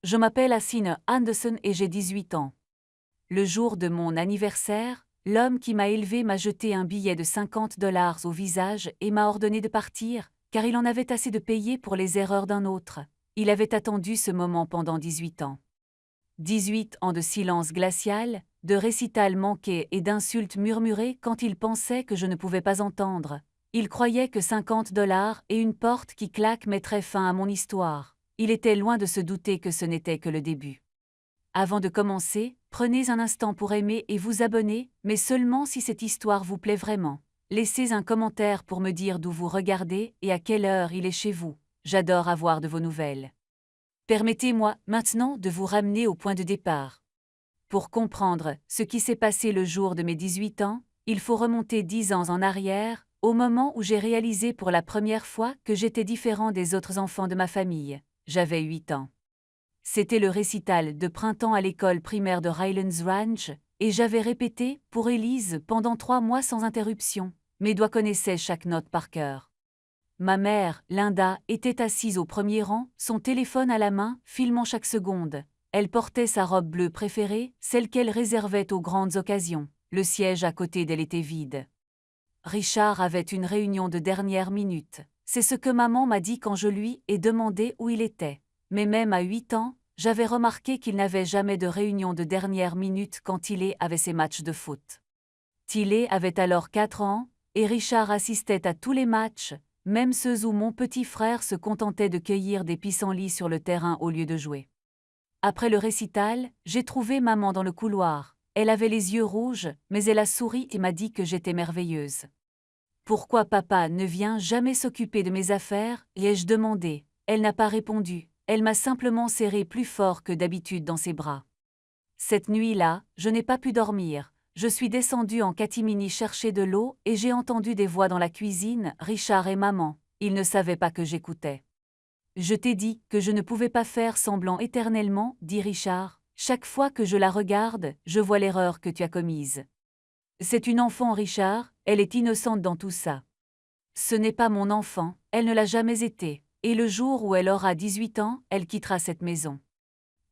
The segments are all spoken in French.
Je m'appelle Assine Anderson et j'ai 18 ans. Le jour de mon anniversaire, l'homme qui m'a élevé m'a jeté un billet de $50 au visage et m'a ordonné de partir, car il en avait assez de payer pour les erreurs d'un autre. Il avait attendu ce moment pendant 18 ans. 18 ans de silence glacial, de récitals manqués et d'insultes murmurées quand il pensait que je ne pouvais pas entendre. Il croyait que $50 et une porte qui claque mettraient fin à mon histoire. Il était loin de se douter que ce n'était que le début. Avant de commencer, prenez un instant pour aimer et vous abonner, mais seulement si cette histoire vous plaît vraiment. Laissez un commentaire pour me dire d'où vous regardez et à quelle heure il est chez vous. J'adore avoir de vos nouvelles. Permettez-moi maintenant de vous ramener au point de départ. Pour comprendre ce qui s'est passé le jour de mes 18 ans, il faut remonter 10 ans en arrière, au moment où j'ai réalisé pour la première fois que j'étais différent des autres enfants de ma famille. J'avais 8 ans. C'était le récital de printemps à l'école primaire de Highlands Ranch, et j'avais répété, pour Élise, pendant 3 mois sans interruption. Mes doigts connaissaient chaque note par cœur. Ma mère, Linda, était assise au premier rang, son téléphone à la main, filmant chaque seconde. Elle portait sa robe bleue préférée, celle qu'elle réservait aux grandes occasions. Le siège à côté d'elle était vide. Richard avait une réunion de dernière minute. C'est ce que maman m'a dit quand je lui ai demandé où il était. Mais même à 8 ans, j'avais remarqué qu'il n'avait jamais de réunion de dernière minute quand Tilly avait ses matchs de foot. Tilly avait alors 4 ans, et Richard assistait à tous les matchs, même ceux où mon petit frère se contentait de cueillir des pissenlits sur le terrain au lieu de jouer. Après le récital, j'ai trouvé maman dans le couloir. Elle avait les yeux rouges, mais elle a souri et m'a dit que j'étais merveilleuse. Pourquoi papa ne vient jamais s'occuper de mes affaires, ai-je demandé. Elle n'a pas répondu, elle m'a simplement serré plus fort que d'habitude dans ses bras. Cette nuit-là, je n'ai pas pu dormir. Je suis descendue en catimini chercher de l'eau et j'ai entendu des voix dans la cuisine, Richard et maman. Ils ne savaient pas que j'écoutais. Je t'ai dit que je ne pouvais pas faire semblant éternellement, dit Richard. Chaque fois que je la regarde, je vois l'erreur que tu as commise. C'est une enfant, Richard, elle est innocente dans tout ça. Ce n'est pas mon enfant, elle ne l'a jamais été, et le jour où elle aura 18 ans, elle quittera cette maison.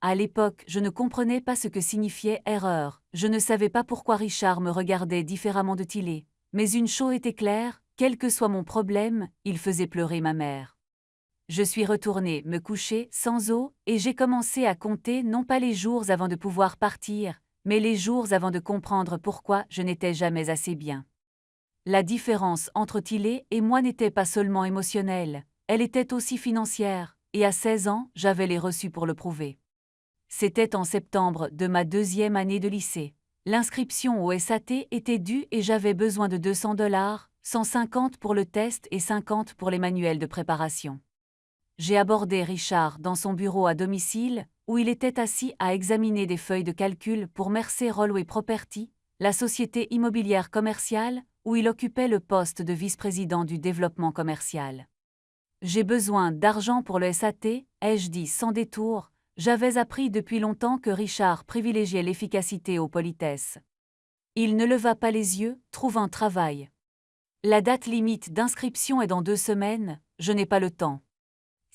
À l'époque, je ne comprenais pas ce que signifiait erreur, je ne savais pas pourquoi Richard me regardait différemment de Tilly, mais une chose était claire, quel que soit mon problème, il faisait pleurer ma mère. Je suis retournée me coucher sans eau et j'ai commencé à compter non pas les jours avant de pouvoir partir, mais les jours avant de comprendre pourquoi je n'étais jamais assez bien. La différence entre Tilly et moi n'était pas seulement émotionnelle, elle était aussi financière, et à 16 ans, j'avais les reçus pour le prouver. C'était en septembre de ma 2e année de lycée. L'inscription au SAT était due et j'avais besoin de $200, 150 pour le test et 50 pour les manuels de préparation. J'ai abordé Richard dans son bureau à domicile, où il était assis à examiner des feuilles de calcul pour Mercer Rollway Property, la société immobilière commerciale, où il occupait le poste de vice-président du développement commercial. J'ai besoin d'argent pour le SAT, ai-je dit sans détour. J'avais appris depuis longtemps que Richard privilégiait l'efficacité aux politesses. Il ne leva pas les yeux, trouve un travail. La date limite d'inscription est dans 2 semaines, je n'ai pas le temps.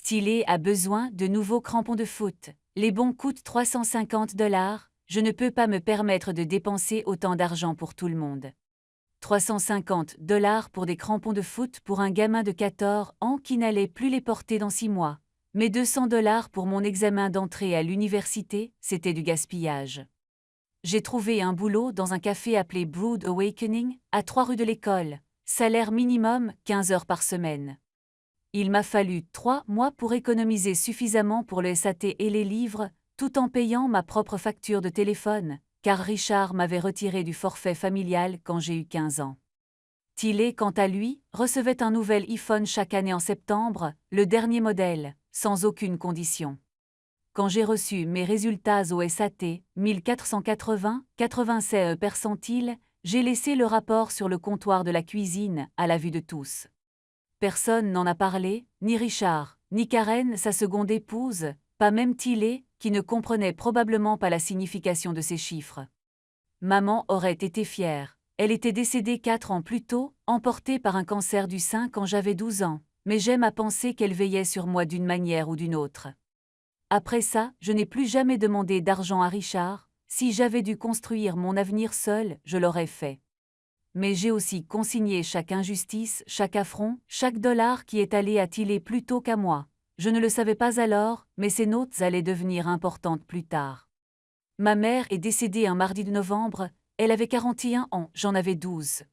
Tilly a besoin de nouveaux crampons de foot. Les bons coûtent $350, je ne peux pas me permettre de dépenser autant d'argent pour tout le monde. $350 pour des crampons de foot pour un gamin de 14 ans qui n'allait plus les porter dans 6 mois. Mais $200 pour mon examen d'entrée à l'université, c'était du gaspillage. J'ai trouvé un boulot dans un café appelé Brood Awakening, à 3 rue de l'école. Salaire minimum, 15 heures par semaine. Il m'a fallu 3 mois pour économiser suffisamment pour le SAT et les livres, tout en payant ma propre facture de téléphone, car Richard m'avait retiré du forfait familial quand j'ai eu 15 ans. Tilly, quant à lui, recevait un nouvel iPhone chaque année en septembre, le dernier modèle, sans aucune condition. Quand j'ai reçu mes résultats au SAT, 1480,96 percentiles, j'ai laissé le rapport sur le comptoir de la cuisine, à la vue de tous. Personne n'en a parlé, ni Richard, ni Karen, sa seconde épouse, pas même Tilly, qui ne comprenait probablement pas la signification de ces chiffres. Maman aurait été fière. Elle était décédée 4 ans plus tôt, emportée par un cancer du sein quand j'avais 12 ans, mais j'aime à penser qu'elle veillait sur moi d'une manière ou d'une autre. Après ça, je n'ai plus jamais demandé d'argent à Richard. Si j'avais dû construire mon avenir seul, je l'aurais fait. Mais j'ai aussi consigné chaque injustice, chaque affront, chaque dollar qui est allé à Tilly plutôt qu'à moi. Je ne le savais pas alors, mais ces notes allaient devenir importantes plus tard. Ma mère est décédée un mardi de novembre, elle avait 41 ans, j'en avais 12.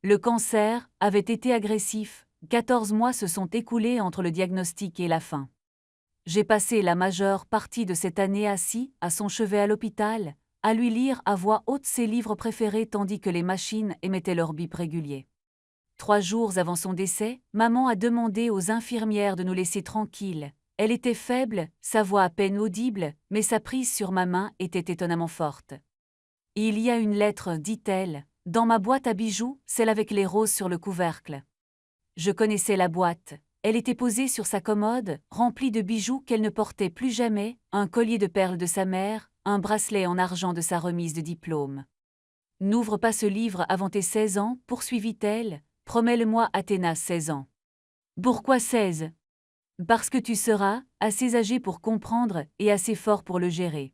Le cancer avait été agressif, 14 mois se sont écoulés entre le diagnostic et la fin. J'ai passé la majeure partie de cette année assis, à son chevet à l'hôpital, à lui lire à voix haute ses livres préférés tandis que les machines émettaient leur bip régulier. 3 jours avant son décès, maman a demandé aux infirmières de nous laisser tranquilles. Elle était faible, sa voix à peine audible, mais sa prise sur ma main était étonnamment forte. « Il y a une lettre, dit-elle, dans ma boîte à bijoux, celle avec les roses sur le couvercle. » Je connaissais la boîte. Elle était posée sur sa commode, remplie de bijoux qu'elle ne portait plus jamais, un collier de perles de sa mère, un bracelet en argent de sa remise de diplôme. « N'ouvre pas ce livre avant tes 16 ans, poursuivit-elle. Promets-le-moi, Athéna, 16 ans. Pourquoi 16 ? Parce que tu seras assez âgé pour comprendre et assez fort pour le gérer.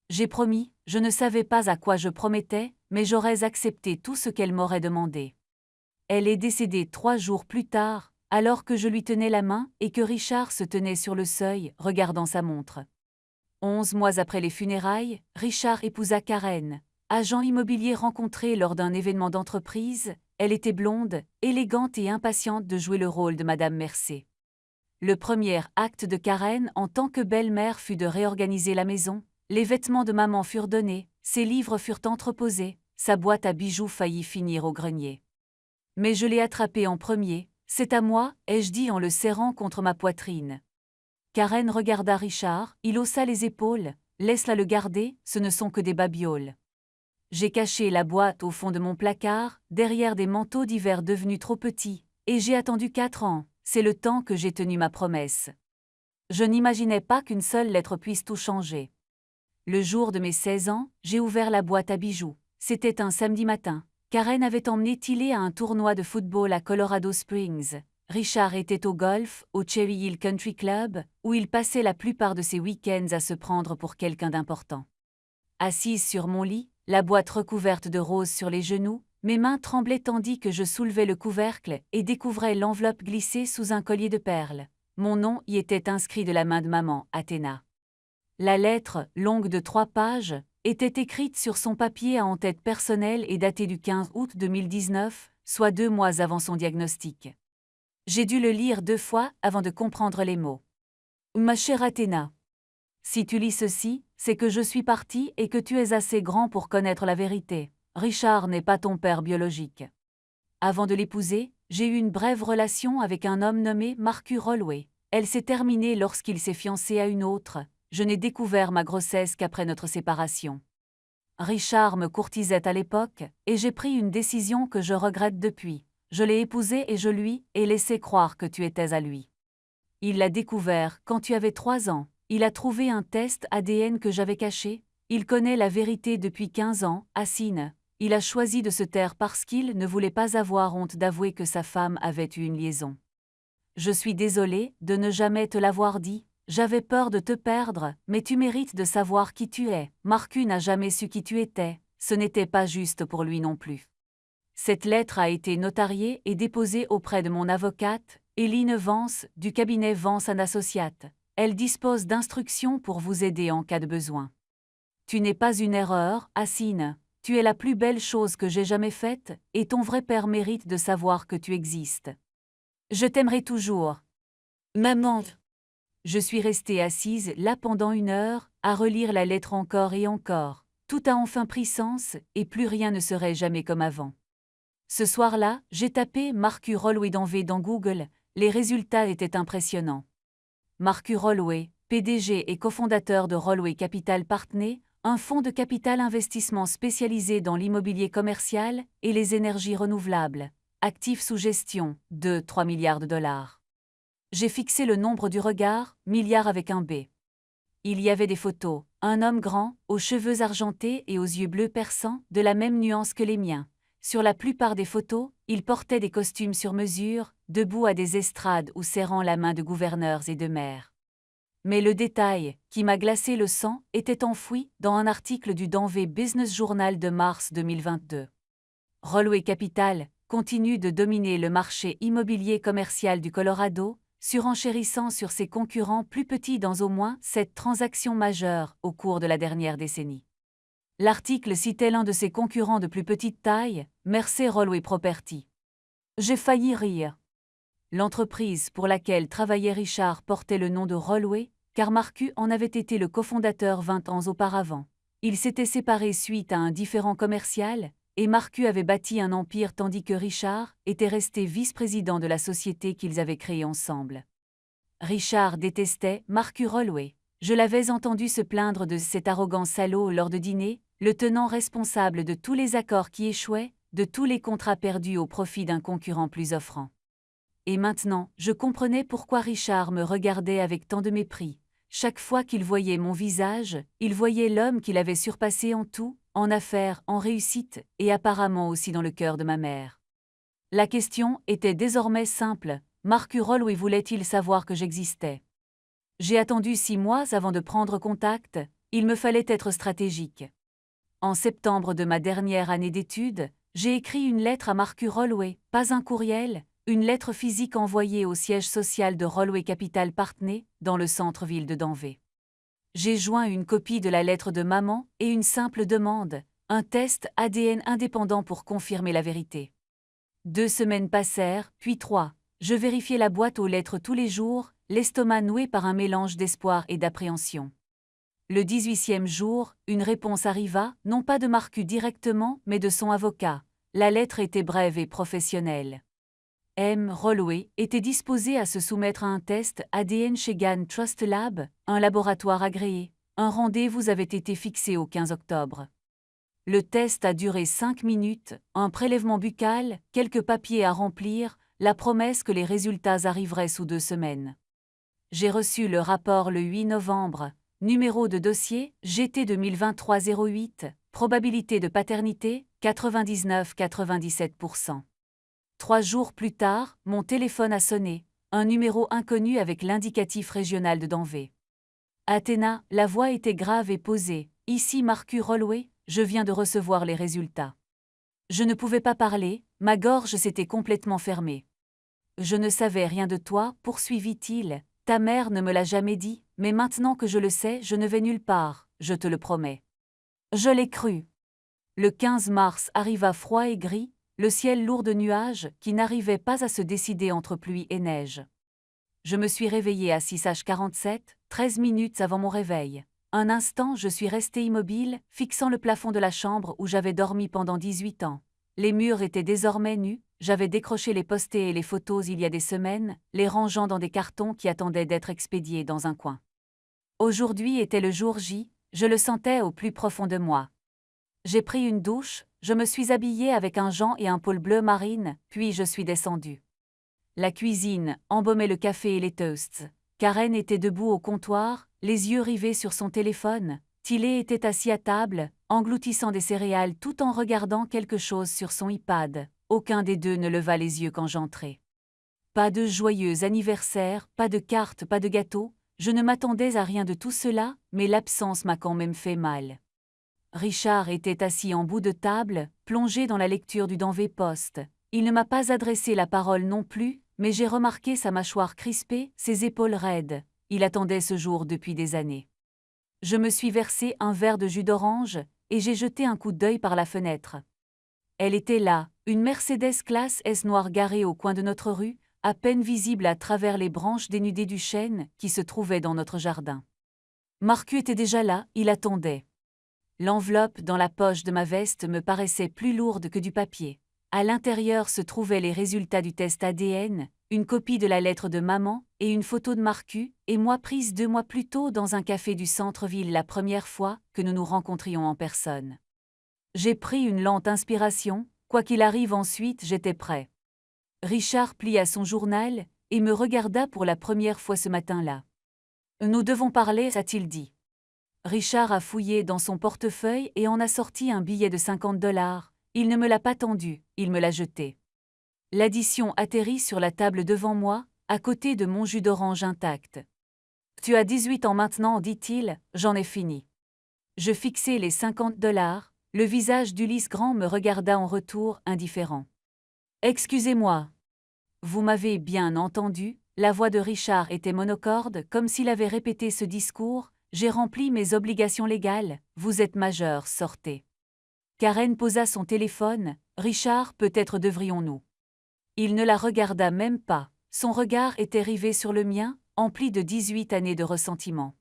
J'ai promis, je ne savais pas à quoi je promettais, mais j'aurais accepté tout ce qu'elle m'aurait demandé. Elle est décédée 3 jours plus tard, alors que je lui tenais la main et que Richard se tenait sur le seuil, regardant sa montre. 11 mois après les funérailles, Richard épousa Karen, agent immobilier rencontré lors d'un événement d'entreprise. Elle était blonde, élégante et impatiente de jouer le rôle de Madame Mercé. Le premier acte de Karen en tant que belle-mère fut de réorganiser la maison. Les vêtements de maman furent donnés, ses livres furent entreposés, sa boîte à bijoux faillit finir au grenier. Mais je l'ai attrapé en premier. C'est à moi, ai-je dit en le serrant contre ma poitrine. Karen regarda Richard, il haussa les épaules. Laisse-la le garder, ce ne sont que des babioles. J'ai caché la boîte au fond de mon placard, derrière des manteaux d'hiver devenus trop petits, et j'ai attendu 4 ans, c'est le temps que j'ai tenu ma promesse. Je n'imaginais pas qu'une seule lettre puisse tout changer. Le jour de mes 16 ans, j'ai ouvert la boîte à bijoux. C'était un samedi matin. Karen avait emmené Tilly à un tournoi de football à Colorado Springs. Richard était au golf, au Cherry Hill Country Club, où il passait la plupart de ses week-ends à se prendre pour quelqu'un d'important. Assise sur mon lit, la boîte recouverte de roses sur les genoux, mes mains tremblaient tandis que je soulevais le couvercle et découvrais l'enveloppe glissée sous un collier de perles. Mon nom y était inscrit de la main de maman, Athéna. La lettre, longue de 3 pages, était écrite sur son papier à en-tête personnelle et datée du 15 août 2019, soit 2 mois avant son diagnostic. J'ai dû le lire 2 fois avant de comprendre les mots. Ma chère Athéna, si tu lis ceci, c'est que je suis partie et que tu es assez grand pour connaître la vérité. Richard n'est pas ton père biologique. Avant de l'épouser, j'ai eu une brève relation avec un homme nommé Marcus Holloway. Elle s'est terminée lorsqu'il s'est fiancé à une autre. Je n'ai découvert ma grossesse qu'après notre séparation. Richard me courtisait à l'époque, et j'ai pris une décision que je regrette depuis. Je l'ai épousé et je lui ai laissé croire que tu étais à lui. Il l'a découvert quand tu avais 3 ans. Il a trouvé un test ADN que j'avais caché. Il connaît la vérité depuis 15 ans, Assine. Il a choisi de se taire parce qu'il ne voulait pas avoir honte d'avouer que sa femme avait eu une liaison. Je suis désolée de ne jamais te l'avoir dit. J'avais peur de te perdre, mais tu mérites de savoir qui tu es. Marcus n'a jamais su qui tu étais. Ce n'était pas juste pour lui non plus. Cette lettre a été notariée et déposée auprès de mon avocate, Eileen Vance, du cabinet Vance & Associates. Elle dispose d'instructions pour vous aider en cas de besoin. Tu n'es pas une erreur, Assine. Tu es la plus belle chose que j'ai jamais faite, et ton vrai père mérite de savoir que tu existes. Je t'aimerai toujours. Maman. Je suis restée assise là pendant 1 heure, à relire la lettre encore et encore. Tout a enfin pris sens, et plus rien ne serait jamais comme avant. Ce soir-là, j'ai tapé Marcus Holloway dans Google. Les résultats étaient impressionnants. Marcus Holloway, PDG et cofondateur de Holloway Capital Partners, un fonds de capital investissement spécialisé dans l'immobilier commercial et les énergies renouvelables. Actifs sous gestion, de 3 milliards de dollars. J'ai fixé le nombre du regard, milliard avec un B. Il y avait des photos, un homme grand, aux cheveux argentés et aux yeux bleus perçants, de la même nuance que les miens. Sur la plupart des photos, il portait des costumes sur mesure, debout à des estrades ou serrant la main de gouverneurs et de maires. Mais le détail, qui m'a glacé le sang, était enfoui dans un article du Denver Business Journal de mars 2022. Holloway Capital continue de dominer le marché immobilier commercial du Colorado, surenchérissant sur ses concurrents plus petits dans au moins 7 transactions majeures au cours de la dernière décennie. L'article citait l'un de ses concurrents de plus petite taille, Mercer Holloway Property. J'ai failli rire. L'entreprise pour laquelle travaillait Richard portait le nom de Holloway, car Marcus en avait été le cofondateur 20 ans auparavant. Ils s'étaient séparés suite à un différend commercial, et Marcus avait bâti un empire tandis que Richard était resté vice-président de la société qu'ils avaient créée ensemble. Richard détestait Marcus Holloway. Je l'avais entendu se plaindre de cet arrogant salaud lors de dîner, le tenant responsable de tous les accords qui échouaient, de tous les contrats perdus au profit d'un concurrent plus offrant. Et maintenant, je comprenais pourquoi Richard me regardait avec tant de mépris. Chaque fois qu'il voyait mon visage, il voyait l'homme qu'il avait surpassé en tout, en affaires, en réussite, et apparemment aussi dans le cœur de ma mère. La question était désormais simple, Marcus Holloway voulait-il savoir que j'existais? J'ai attendu 6 mois avant de prendre contact, il me fallait être stratégique. En septembre de ma dernière année d'études, j'ai écrit une lettre à Marcus Holloway, pas un courriel, une lettre physique envoyée au siège social de Holloway Capital Partners, dans le centre-ville de Denver. J'ai joint une copie de la lettre de maman et une simple demande, un test ADN indépendant pour confirmer la vérité. 2 semaines passèrent, puis 3. Je vérifiais la boîte aux lettres tous les jours, l'estomac noué par un mélange d'espoir et d'appréhension. Le 18e jour, une réponse arriva, non pas de Marcus directement, mais de son avocat. La lettre était brève et professionnelle. M. Holloway était disposé à se soumettre à un test ADN chez Gann Trust Lab, un laboratoire agréé. Un rendez-vous avait été fixé au 15 octobre. Le test a duré 5 minutes, un prélèvement buccal, quelques papiers à remplir, la promesse que les résultats arriveraient sous 2 semaines. J'ai reçu le rapport le 8 novembre. Numéro de dossier, GT 2023-08, probabilité de paternité, 99-97%. 3 jours plus tard, mon téléphone a sonné, un numéro inconnu avec l'indicatif régional de Denver. Athéna, la voix était grave et posée. Ici Marcus Holloway, je viens de recevoir les résultats. Je ne pouvais pas parler, ma gorge s'était complètement fermée. Je ne savais rien de toi, poursuivit-il. Ta mère ne me l'a jamais dit, mais maintenant que je le sais, je ne vais nulle part, je te le promets. Je l'ai cru. Le 15 mars arriva froid et gris, le ciel lourd de nuages qui n'arrivaient pas à se décider entre pluie et neige. Je me suis réveillée à 6h47, 13 minutes avant mon réveil. Un instant, je suis restée immobile, fixant le plafond de la chambre où j'avais dormi pendant 18 ans. Les murs étaient désormais nus, j'avais décroché les posters et les photos il y a des semaines, les rangeant dans des cartons qui attendaient d'être expédiés dans un coin. Aujourd'hui était le jour J, je le sentais au plus profond de moi. J'ai pris une douche, je me suis habillée avec un jean et un pôle bleu marine, puis je suis descendue. La cuisine embaumait le café et les toasts. Karen était debout au comptoir, les yeux rivés sur son téléphone. Tilly était assis à table, engloutissant des céréales tout en regardant quelque chose sur son iPad. Aucun des deux ne leva les yeux quand j'entrai. Pas de joyeux anniversaire, pas de cartes, pas de gâteau. Je ne m'attendais à rien de tout cela, mais l'absence m'a quand même fait mal. Richard était assis en bout de table, plongé dans la lecture du Denver Post. Il ne m'a pas adressé la parole non plus, mais j'ai remarqué sa mâchoire crispée, ses épaules raides. Il attendait ce jour depuis des années. Je me suis versé un verre de jus d'orange, et j'ai jeté un coup d'œil par la fenêtre. Elle était là, une Mercedes classe S noire garée au coin de notre rue, à peine visible à travers les branches dénudées du chêne qui se trouvaient dans notre jardin. Marcus était déjà là, il attendait. L'enveloppe dans la poche de ma veste me paraissait plus lourde que du papier. À l'intérieur se trouvaient les résultats du test ADN, une copie de la lettre de maman et une photo de Marcus et moi prise 2 mois plus tôt dans un café du centre-ville la première fois que nous nous rencontrions en personne. J'ai pris une lente inspiration, quoi qu'il arrive ensuite j'étais prêt. Richard plia son journal et me regarda pour la première fois ce matin-là. « Nous devons parler » a-t-il dit. Richard a fouillé dans son portefeuille et en a sorti un billet de $50. Il ne me l'a pas tendu, il me l'a jeté. L'addition atterrit sur la table devant moi, à côté de mon jus d'orange intact. Tu as 18 ans maintenant, dit-il, j'en ai fini. Je fixai les 50 $, le visage d'Ulysse Grand me regarda en retour, indifférent. Excusez-moi. Vous m'avez bien entendu, la voix de Richard était monocorde, comme s'il avait répété ce discours. J'ai rempli mes obligations légales, vous êtes majeur, sortez. Karen posa son téléphone. Richard, peut-être devrions-nous. Il ne la regarda même pas, son regard était rivé sur le mien, empli de 18 années de ressentiment.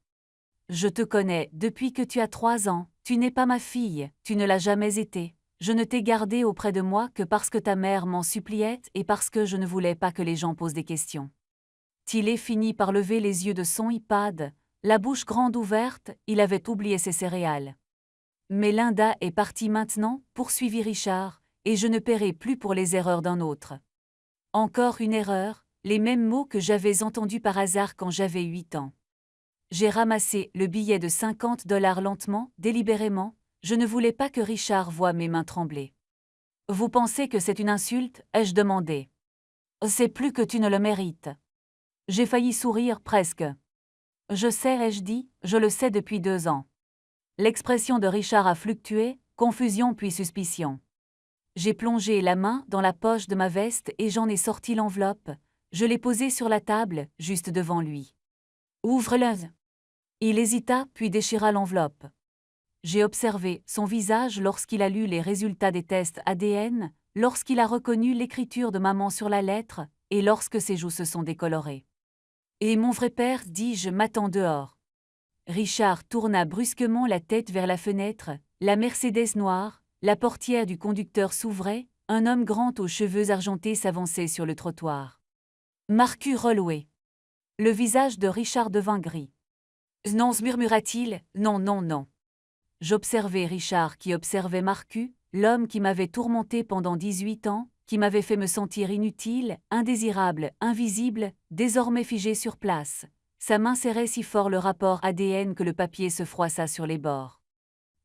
Je te connais depuis que tu as 3 ans, tu n'es pas ma fille, tu ne l'as jamais été. Je ne t'ai gardée auprès de moi que parce que ta mère m'en suppliait et parce que je ne voulais pas que les gens posent des questions. Tillet finit par lever les yeux de son iPad, la bouche grande ouverte, il avait oublié ses céréales. Mais Linda est partie maintenant, poursuivit Richard, et je ne paierai plus pour les erreurs d'un autre. Encore une erreur, les mêmes mots que j'avais entendus par hasard quand j'avais 8 ans. J'ai ramassé le billet de 50 $ lentement, délibérément, je ne voulais pas que Richard voie mes mains trembler. Vous pensez que c'est une insulte, ai-je demandé. C'est plus que tu ne le mérites. J'ai failli sourire presque. Je sais, ai-je dit, je le sais depuis 2 ans. L'expression de Richard a fluctué, confusion puis suspicion. J'ai plongé la main dans la poche de ma veste et j'en ai sorti l'enveloppe, je l'ai posée sur la table, juste devant lui. Ouvre-le. Il hésita puis déchira l'enveloppe. J'ai observé son visage lorsqu'il a lu les résultats des tests ADN, lorsqu'il a reconnu l'écriture de maman sur la lettre, et lorsque ses joues se sont décolorées. Et mon vrai père, dis-je, m'attend dehors. Richard tourna brusquement la tête vers la fenêtre, la Mercedes noire, la portière du conducteur s'ouvrait, un homme grand aux cheveux argentés s'avançait sur le trottoir. Marcus Holloway. Le visage de Richard devint gris. Non, murmura-t-il, non, non, non. J'observais Richard qui observait Marcus, l'homme qui m'avait tourmenté pendant 18 ans, qui m'avait fait me sentir inutile, indésirable, invisible, désormais figé sur place. Sa main serrait si fort le rapport ADN que le papier se froissa sur les bords.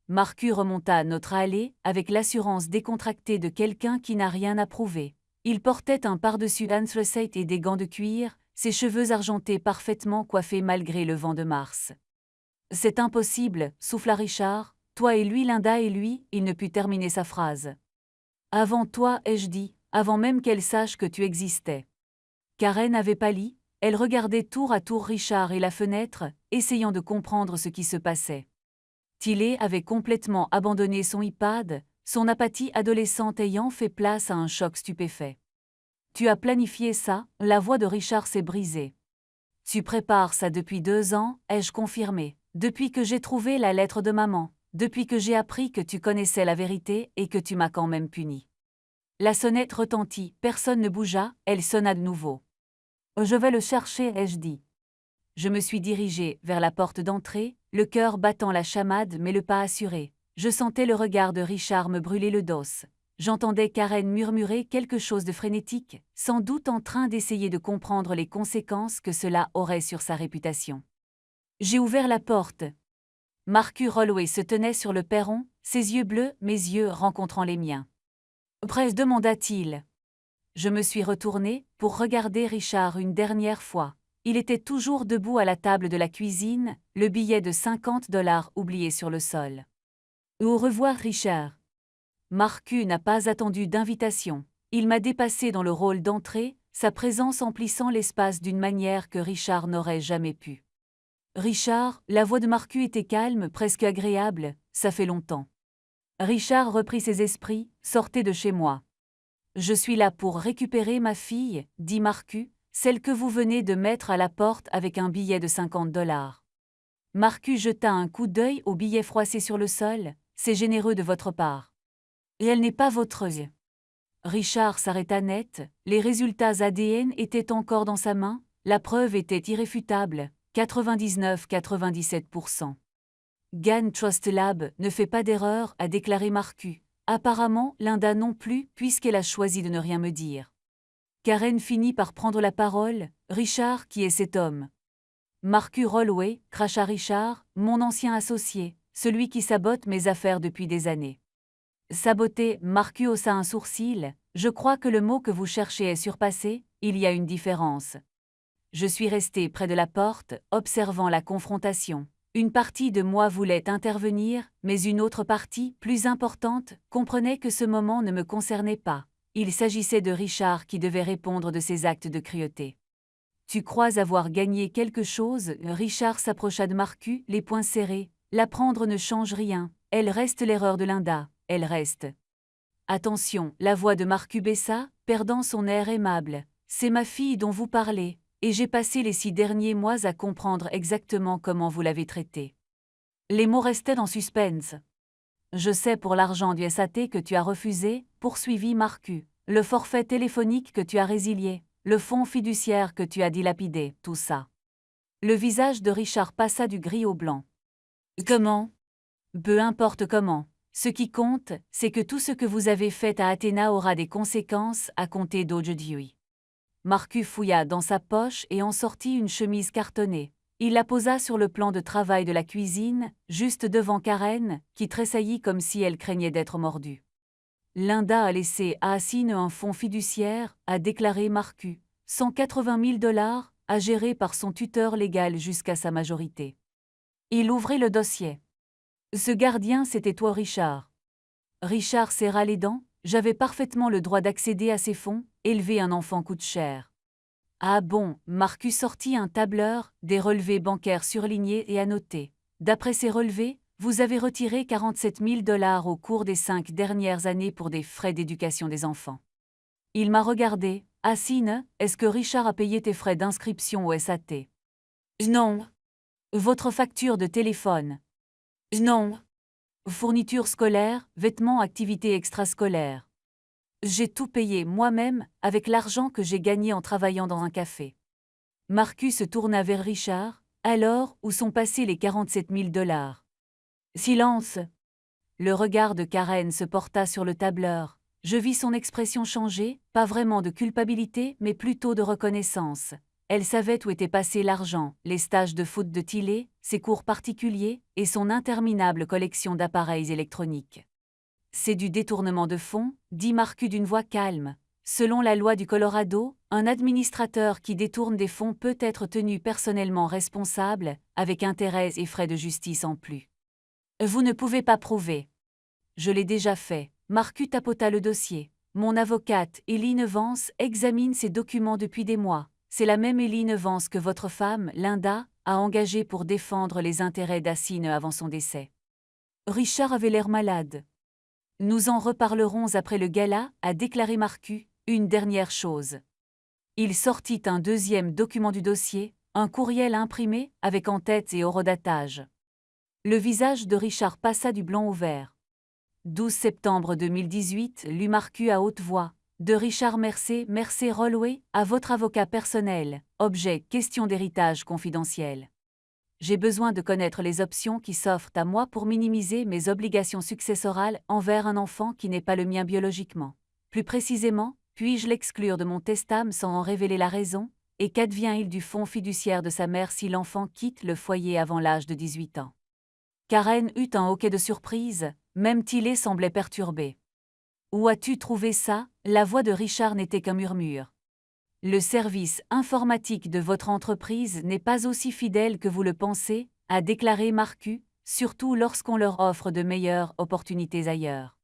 Marcus remonta notre allée, avec l'assurance décontractée de quelqu'un qui n'a rien à prouver. Il portait un pardessus anthracite et des gants de cuir, ses cheveux argentés parfaitement coiffés malgré le vent de mars. C'est impossible, souffla Richard, toi et lui, Linda et lui, il ne put terminer sa phrase. Avant toi, ai-je dit, avant même qu'elle sache que tu existais. Karen avait pâli, elle regardait tour à tour Richard et la fenêtre, essayant de comprendre ce qui se passait. Tillet avait complètement abandonné son iPad, son apathie adolescente ayant fait place à un choc stupéfait. Tu as planifié ça, la voix de Richard s'est brisée. Tu prépares ça depuis 2 ans, ai-je confirmé, depuis que j'ai trouvé la lettre de maman, depuis que j'ai appris que tu connaissais la vérité et que tu m'as quand même puni. La sonnette retentit, personne ne bougea, elle sonna de nouveau. Je vais le chercher, ai-je dit. Je me suis dirigée vers la porte d'entrée, le cœur battant la chamade mais le pas assuré. Je sentais le regard de Richard me brûler le dos. J'entendais Karen murmurer quelque chose de frénétique, sans doute en train d'essayer de comprendre les conséquences que cela aurait sur sa réputation. J'ai ouvert la porte. Marcus Holloway se tenait sur le perron, ses yeux bleus, mes yeux rencontrant les miens. Presse, demanda-t-il. Je me suis retournée pour regarder Richard une dernière fois. Il était toujours debout à la table de la cuisine, le billet de 50 $ oublié sur le sol. Au revoir, Richard. Marcus n'a pas attendu d'invitation. Il m'a dépassé dans le rôle d'entrée, sa présence emplissant l'espace d'une manière que Richard n'aurait jamais pu. Richard, la voix de Marcus était calme, presque agréable, ça fait longtemps. Richard reprit ses esprits, sortez de chez moi. Je suis là pour récupérer ma fille, dit Marcus, celle que vous venez de mettre à la porte avec un billet de 50 $. Marcus jeta un coup d'œil au billet froissé sur le sol, c'est généreux de votre part. Et elle n'est pas votre. Richard s'arrêta net, les résultats ADN étaient encore dans sa main, la preuve était irréfutable, 99-97%. Gann Trust Lab ne fait pas d'erreur, a déclaré Marcus. Apparemment, Linda non plus, puisqu'elle a choisi de ne rien me dire. Karen finit par prendre la parole. Richard, qui est cet homme? Marcus Holloway, cracha Richard, mon ancien associé, celui qui sabote mes affaires depuis des années. Saboter, Marcus haussa un sourcil, je crois que le mot que vous cherchez est surpassé, il y a une différence. Je suis resté près de la porte, observant la confrontation. Une partie de moi voulait intervenir, mais une autre partie, plus importante, comprenait que ce moment ne me concernait pas. Il s'agissait de Richard qui devait répondre de ses actes de cruauté. Tu crois avoir gagné quelque chose? Richard s'approcha de Marcus, les poings serrés. L'apprendre ne change rien. Elle reste l'erreur de Linda. Elle reste. Attention, la voix de Marcus baissa, perdant son air aimable. C'est ma fille dont vous parlez, et j'ai passé les 6 derniers mois à comprendre exactement comment vous l'avez traitée. Les mots restaient en suspense. Je sais pour l'argent du SAT que tu as refusé, poursuivit Marcus. Le forfait téléphonique que tu as résilié. Le fonds fiduciaire que tu as dilapidé, tout ça. Le visage de Richard passa du gris au blanc. Comment? Peu importe comment. Ce qui compte, c'est que tout ce que vous avez fait à Athéna aura des conséquences à compter d'aujourd'hui. Marcus fouilla dans sa poche et en sortit une chemise cartonnée. Il la posa sur le plan de travail de la cuisine, juste devant Karen, qui tressaillit comme si elle craignait d'être mordue. Linda a laissé à Assine un fonds fiduciaire, a déclaré Marcus, 180 000 $, à gérer par son tuteur légal jusqu'à sa majorité. Il ouvrit le dossier. Ce gardien, c'était toi, Richard. Richard serra les dents. J'avais parfaitement le droit d'accéder à ces fonds. Élever un enfant coûte cher. Ah bon, Marcus sortit un tableur, des relevés bancaires surlignés et annotés. D'après ces relevés, vous avez retiré 47 000 $ au cours des 5 dernières années pour des frais d'éducation des enfants. Il m'a regardé. Assine, est-ce que Richard a payé tes frais d'inscription au SAT? Non. Votre facture de téléphone? Non. Fournitures scolaires, vêtements, activités extrascolaires. J'ai tout payé moi-même avec l'argent que j'ai gagné en travaillant dans un café. Marcus se tourna vers Richard. Alors, où sont passés les 47 000 $? Silence. Le regard de Karen se porta sur le tableur. Je vis son expression changer, pas vraiment de culpabilité, mais plutôt de reconnaissance. Elle savait où était passé l'argent, les stages de foot de Tillet, ses cours particuliers et son interminable collection d'appareils électroniques. C'est du détournement de fonds, dit Marcus d'une voix calme. Selon la loi du Colorado, un administrateur qui détourne des fonds peut être tenu personnellement responsable, avec intérêts et frais de justice en plus. Vous ne pouvez pas prouver. Je l'ai déjà fait. Marcus tapota le dossier. Mon avocate, Eileen Vance, examine ces documents depuis des mois. C'est la même Eileen Vance que votre femme, Linda, a engagée pour défendre les intérêts d'Assine avant son décès. Richard avait l'air malade. Nous en reparlerons après le gala, a déclaré Marcus. Une dernière chose. Il sortit un deuxième document du dossier, un courriel imprimé, avec en-tête et horodatage. Le visage de Richard passa du blanc au vert. 12 septembre 2018, lut Marcus à haute voix. De Richard Mercé Rollway, à votre avocat personnel. Objet, question d'héritage confidentiel. J'ai besoin de connaître les options qui s'offrent à moi pour minimiser mes obligations successorales envers un enfant qui n'est pas le mien biologiquement. Plus précisément, puis-je l'exclure de mon testament sans en révéler la raison? Et qu'advient-il du fonds fiduciaire de sa mère si l'enfant quitte le foyer avant l'âge de 18 ans? Karen eut un hoquet de surprise, même Tillet semblait perturbé. Où as-tu trouvé ça? La voix de Richard n'était qu'un murmure. Le service informatique de votre entreprise n'est pas aussi fidèle que vous le pensez, a déclaré Marcus, surtout lorsqu'on leur offre de meilleures opportunités ailleurs.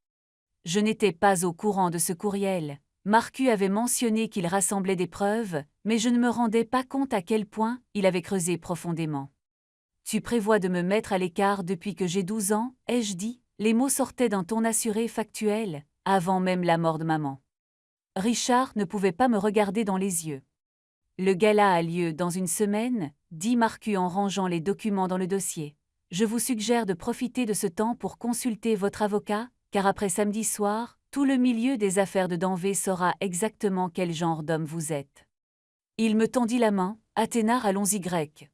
Je n'étais pas au courant de ce courriel. Marcus avait mentionné qu'il rassemblait des preuves, mais je ne me rendais pas compte à quel point il avait creusé profondément. Tu prévois de me mettre à l'écart depuis que j'ai 12 ans, ai-je dit? Les mots sortaient d'un ton assuré factuel, avant même la mort de maman. Richard ne pouvait pas me regarder dans les yeux. Le gala a lieu dans une semaine, dit Marcus en rangeant les documents dans le dossier. Je vous suggère de profiter de ce temps pour consulter votre avocat, car après samedi soir, tout le milieu des affaires de Danvers saura exactement quel genre d'homme vous êtes. Il me tendit la main. Athéna, allons-y grec.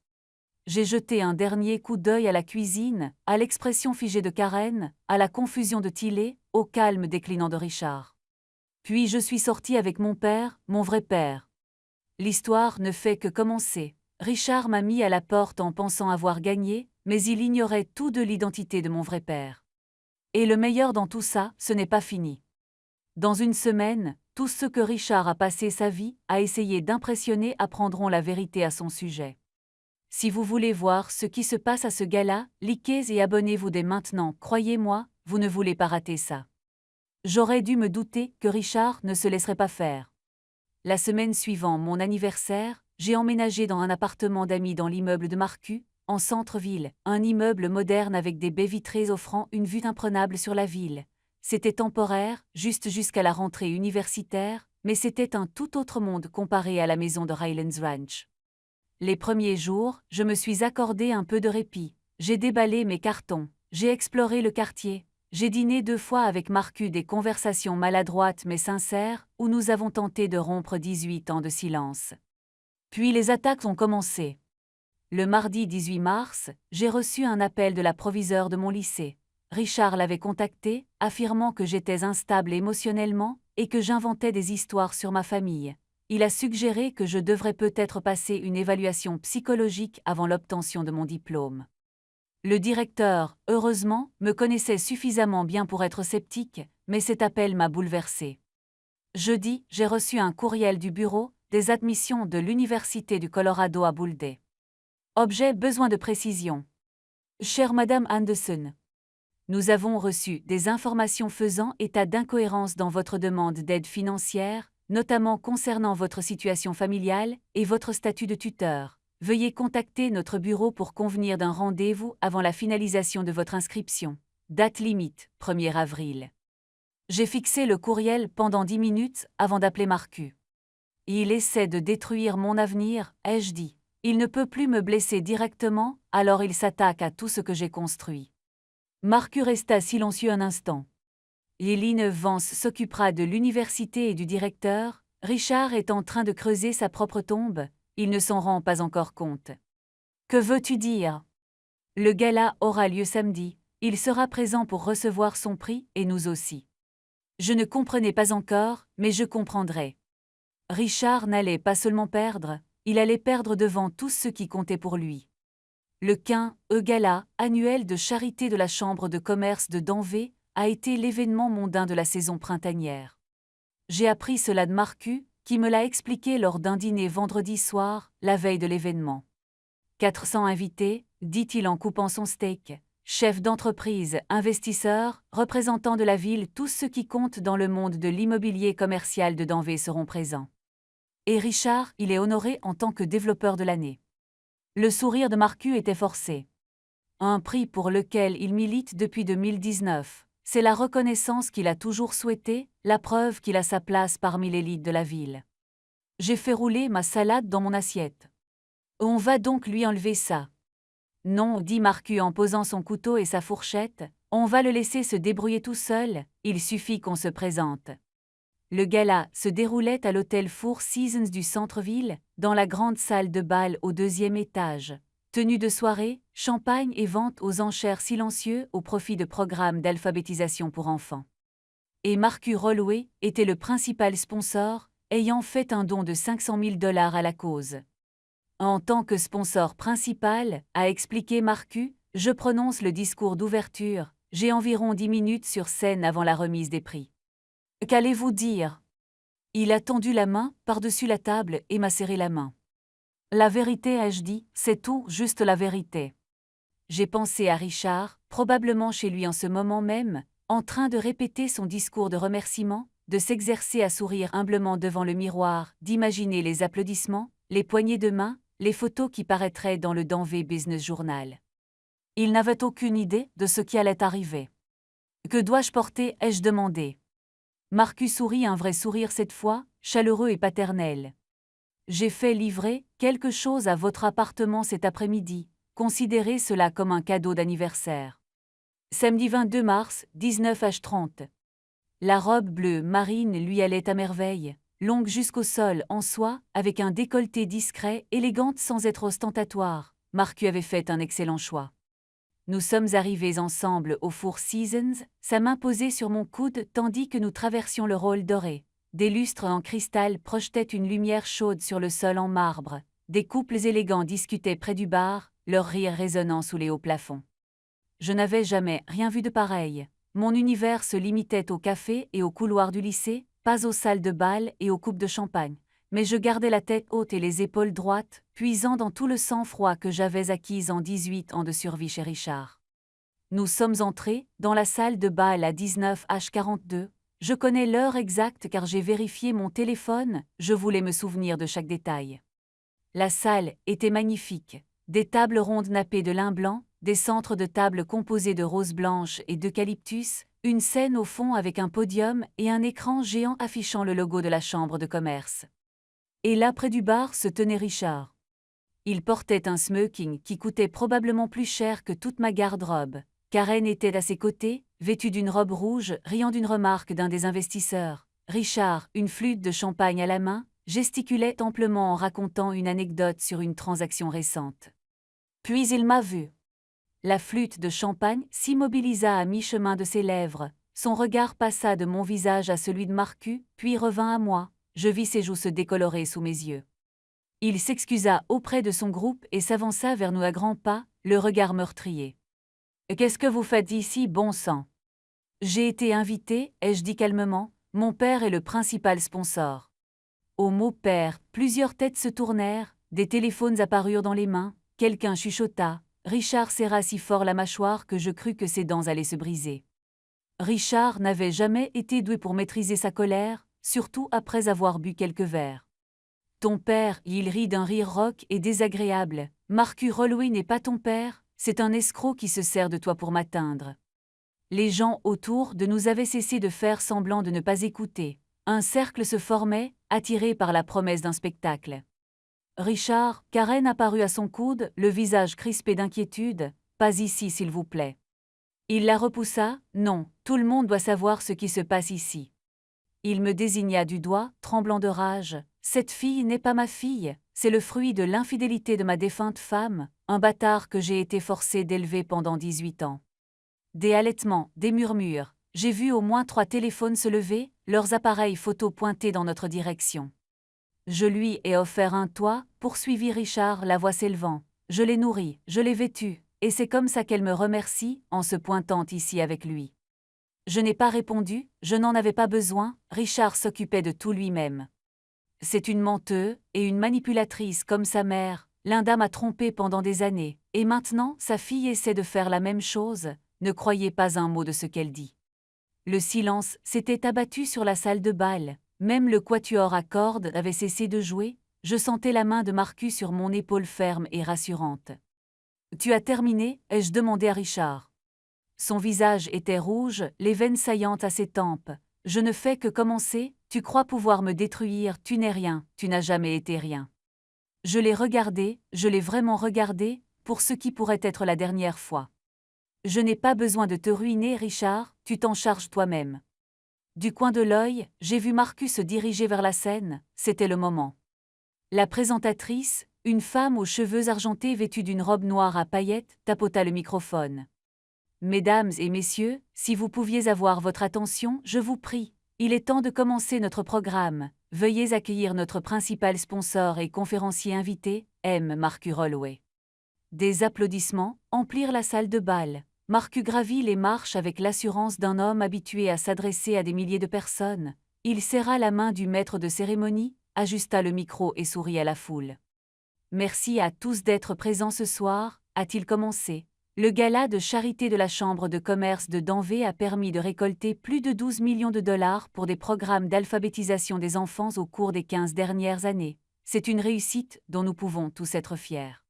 J'ai jeté un dernier coup d'œil à la cuisine, à l'expression figée de Karen, à la confusion de Tillet, au calme déclinant de Richard. Puis je suis sorti avec mon père, mon vrai père. L'histoire ne fait que commencer. Richard m'a mis à la porte en pensant avoir gagné, mais il ignorait tout de l'identité de mon vrai père. Et le meilleur dans tout ça, ce n'est pas fini. Dans une semaine, Tous ceux que Richard a passé sa vie à essayer d'impressionner apprendront la vérité à son sujet. Si vous voulez voir ce qui se passe à ce gala, likez et abonnez-vous dès maintenant, croyez-moi, vous ne voulez pas rater ça. J'aurais dû me douter que Richard ne se laisserait pas faire. La semaine suivant mon anniversaire, j'ai emménagé dans un appartement d'amis dans l'immeuble de Marcus, en centre-ville, un immeuble moderne avec des baies vitrées offrant une vue imprenable sur la ville. C'était temporaire, juste jusqu'à la rentrée universitaire, mais c'était un tout autre monde comparé à la maison de Highlands Ranch. Les premiers jours, je me suis accordé un peu de répit. J'ai déballé mes cartons, j'ai exploré le quartier, j'ai dîné 2 fois avec Marcus, des conversations maladroites mais sincères, où nous avons tenté de rompre 18 ans de silence. Puis les attaques ont commencé. Le mardi 18 mars, j'ai reçu un appel de la proviseure de mon lycée. Richard l'avait contacté, affirmant que j'étais instable émotionnellement et que j'inventais des histoires sur ma famille. Il a suggéré que je devrais peut-être passer une évaluation psychologique avant l'obtention de mon diplôme. Le directeur, heureusement, me connaissait suffisamment bien pour être sceptique, mais cet appel m'a bouleversé. Jeudi, j'ai reçu un courriel du bureau des admissions de l'Université du Colorado à Boulder. Objet: besoin de précision. Chère Madame Anderson, nous avons reçu des informations faisant état d'incohérences dans votre demande d'aide financière, notamment concernant votre situation familiale et votre statut de tuteur. Veuillez contacter notre bureau pour convenir d'un rendez-vous avant la finalisation de votre inscription. Date limite, 1er avril. J'ai fixé le courriel pendant 10 minutes avant d'appeler Marcus. Il essaie de détruire mon avenir, ai-je dit. Il ne peut plus me blesser directement, alors il s'attaque à tout ce que j'ai construit. Marcus resta silencieux un instant. Eileen Vance s'occupera de l'université et du directeur. Richard est en train de creuser sa propre tombe. Il ne s'en rend pas encore compte. Que veux-tu dire? Le gala aura lieu samedi. Il sera présent pour recevoir son prix, et nous aussi. Je ne comprenais pas encore, mais je comprendrai. Richard n'allait pas seulement perdre, il allait perdre devant tous ceux qui comptaient pour lui. Le gala annuel de charité de la Chambre de commerce de Denver a été l'événement mondain de la saison printanière. J'ai appris cela de Marcus, qui me l'a expliqué lors d'un dîner vendredi soir, la veille de l'événement. 400 invités, dit-il en coupant son steak, chefs d'entreprise, investisseurs, représentants de la ville, tous ceux qui comptent dans le monde de l'immobilier commercial de Denver seront présents. Et Richard, il est honoré en tant que développeur de l'année. Le sourire de Marcus était forcé. Un prix pour lequel il milite depuis 2019. C'est la reconnaissance qu'il a toujours souhaitée, la preuve qu'il a sa place parmi l'élite de la ville. J'ai fait rouler ma salade dans mon assiette. On va donc lui enlever ça. Non, dit Marcus en posant son couteau et sa fourchette, on va le laisser se débrouiller tout seul, il suffit qu'on se présente. Le gala se déroulait à l'hôtel Four Seasons du centre-ville, dans la grande salle de bal au 2e étage. Tenue de soirée, champagne et vente aux enchères silencieux au profit de programmes d'alphabétisation pour enfants. Et Marcus Holloway était le principal sponsor, ayant fait un don de 500 000 $ à la cause. En tant que sponsor principal, a expliqué Marcus, je prononce le discours d'ouverture, j'ai environ 10 minutes sur scène avant la remise des prix. Qu'allez-vous dire? Il a tendu la main par-dessus la table et m'a serré la main. La vérité, ai-je dit, c'est tout, juste la vérité. J'ai pensé à Richard, probablement chez lui en ce moment même, en train de répéter son discours de remerciement, de s'exercer à sourire humblement devant le miroir, d'imaginer les applaudissements, les poignées de main, les photos qui paraîtraient dans le Denver Business Journal. Il n'avait aucune idée de ce qui allait arriver. Que dois-je porter, ai-je demandé. Marcus sourit un vrai sourire cette fois, chaleureux et paternel. J'ai fait livrer quelque chose à votre appartement cet après-midi. Considérez cela comme un cadeau d'anniversaire. Samedi 22 mars, 19h30. La robe bleue marine lui allait à merveille, longue jusqu'au sol en soie, avec un décolleté discret, élégante sans être ostentatoire. Marcus avait fait un excellent choix. Nous sommes arrivés ensemble au Four Seasons, sa main posée sur mon coude tandis que nous traversions le hall doré. Des lustres en cristal projetaient une lumière chaude sur le sol en marbre. Des couples élégants discutaient près du bar, leur rire résonnant sous les hauts plafonds. Je n'avais jamais rien vu de pareil. Mon univers se limitait au café et au couloir du lycée, pas aux salles de bal et aux coupes de champagne, mais je gardais la tête haute et les épaules droites, puisant dans tout le sang-froid que j'avais acquis en 18 ans de survie chez Richard. Nous sommes entrés dans la salle de bal à 19h42. Je connais l'heure exacte car j'ai vérifié mon téléphone, je voulais me souvenir de chaque détail. La salle était magnifique. Des tables rondes nappées de lin blanc, des centres de table composés de roses blanches et d'eucalyptus, une scène au fond avec un podium et un écran géant affichant le logo de la chambre de commerce. Et là près du bar se tenait Richard. Il portait un smoking qui coûtait probablement plus cher que toute ma garde-robe. Karen était à ses côtés, vêtue d'une robe rouge, riant d'une remarque d'un des investisseurs. Richard, une flûte de champagne à la main, gesticulait amplement en racontant une anecdote sur une transaction récente. Puis il m'a vu. La flûte de champagne s'immobilisa à mi-chemin de ses lèvres. Son regard passa de mon visage à celui de Marcus, puis revint à moi. Je vis ses joues se décolorer sous mes yeux. Il s'excusa auprès de son groupe et s'avança vers nous à grands pas, le regard meurtrier. « Qu'est-ce que vous faites ici, bon sang ?» « J'ai été invité, ai-je dit calmement, mon père est le principal sponsor. » Au mot père, plusieurs têtes se tournèrent, des téléphones apparurent dans les mains, quelqu'un chuchota, Richard serra si fort la mâchoire que je crus que ses dents allaient se briser. Richard n'avait jamais été doué pour maîtriser sa colère, surtout après avoir bu quelques verres. Ton père, il rit d'un rire rauque et désagréable. Marcus Holloway n'est pas ton père, c'est un escroc qui se sert de toi pour m'atteindre. Les gens autour de nous avaient cessé de faire semblant de ne pas écouter. Un cercle se formait, attiré par la promesse d'un spectacle. Richard, Karen apparut à son coude, le visage crispé d'inquiétude. « Pas ici, s'il vous plaît. » Il la repoussa. « Non, tout le monde doit savoir ce qui se passe ici. » Il me désigna du doigt, tremblant de rage. « Cette fille n'est pas ma fille, c'est le fruit de l'infidélité de ma défunte femme, un bâtard que j'ai été forcé d'élever pendant 18 ans. » Des halètements, des murmures. J'ai vu au moins 3 téléphones se lever, leurs appareils photo pointés dans notre direction. Je lui ai offert un toit, poursuivit Richard, la voix s'élevant. Je l'ai nourrie, je l'ai vêtue, et c'est comme ça qu'elle me remercie, en se pointant ici avec lui. Je n'ai pas répondu, je n'en avais pas besoin, Richard s'occupait de tout lui-même. C'est une menteuse et une manipulatrice comme sa mère, Linda m'a trompé pendant des années, et maintenant sa fille essaie de faire la même chose, ne croyez pas un mot de ce qu'elle dit. Le silence s'était abattu sur la salle de bal, même le quatuor à cordes avait cessé de jouer, je sentais la main de Marcus sur mon épaule ferme et rassurante. « Tu as terminé ?» ai-je demandé à Richard. Son visage était rouge, les veines saillantes à ses tempes. « Je ne fais que commencer, tu crois pouvoir me détruire, tu n'es rien, tu n'as jamais été rien. » Je l'ai regardé, je l'ai vraiment regardé, pour ce qui pourrait être la dernière fois. Je n'ai pas besoin de te ruiner, Richard, tu t'en charges toi-même. Du coin de l'œil, j'ai vu Marcus se diriger vers la scène, c'était le moment. La présentatrice, une femme aux cheveux argentés vêtue d'une robe noire à paillettes, tapota le microphone. « Mesdames et messieurs, si vous pouviez avoir votre attention, je vous prie. Il est temps de commencer notre programme. Veuillez accueillir notre principal sponsor et conférencier invité, M. Marcus Holloway. » Des applaudissements emplirent la salle de bal. Marcus gravit les marches avec l'assurance d'un homme habitué à s'adresser à des milliers de personnes. Il serra la main du maître de cérémonie, ajusta le micro et sourit à la foule. « Merci à tous d'être présents ce soir », a-t-il commencé. Le gala de charité de la Chambre de commerce de Denver a permis de récolter plus de 12 millions de dollars pour des programmes d'alphabétisation des enfants au cours des 15 dernières années. C'est une réussite dont nous pouvons tous être fiers.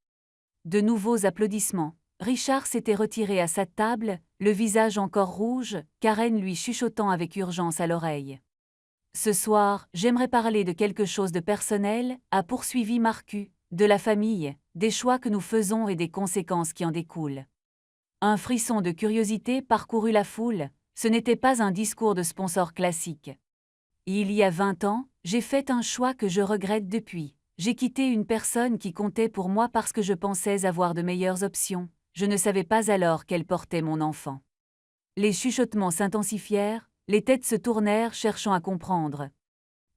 De nouveaux applaudissements. Richard s'était retiré à sa table, le visage encore rouge, Karen lui chuchotant avec urgence à l'oreille. « Ce soir, j'aimerais parler de quelque chose de personnel », a poursuivi Marcus, « de la famille, des choix que nous faisons et des conséquences qui en découlent. » Un frisson de curiosité parcourut la foule, ce n'était pas un discours de sponsor classique. Il y a 20 ans, j'ai fait un choix que je regrette depuis. J'ai quitté une personne qui comptait pour moi parce que je pensais avoir de meilleures options. Je ne savais pas alors qu'elle portait mon enfant. Les chuchotements s'intensifièrent, les têtes se tournèrent cherchant à comprendre.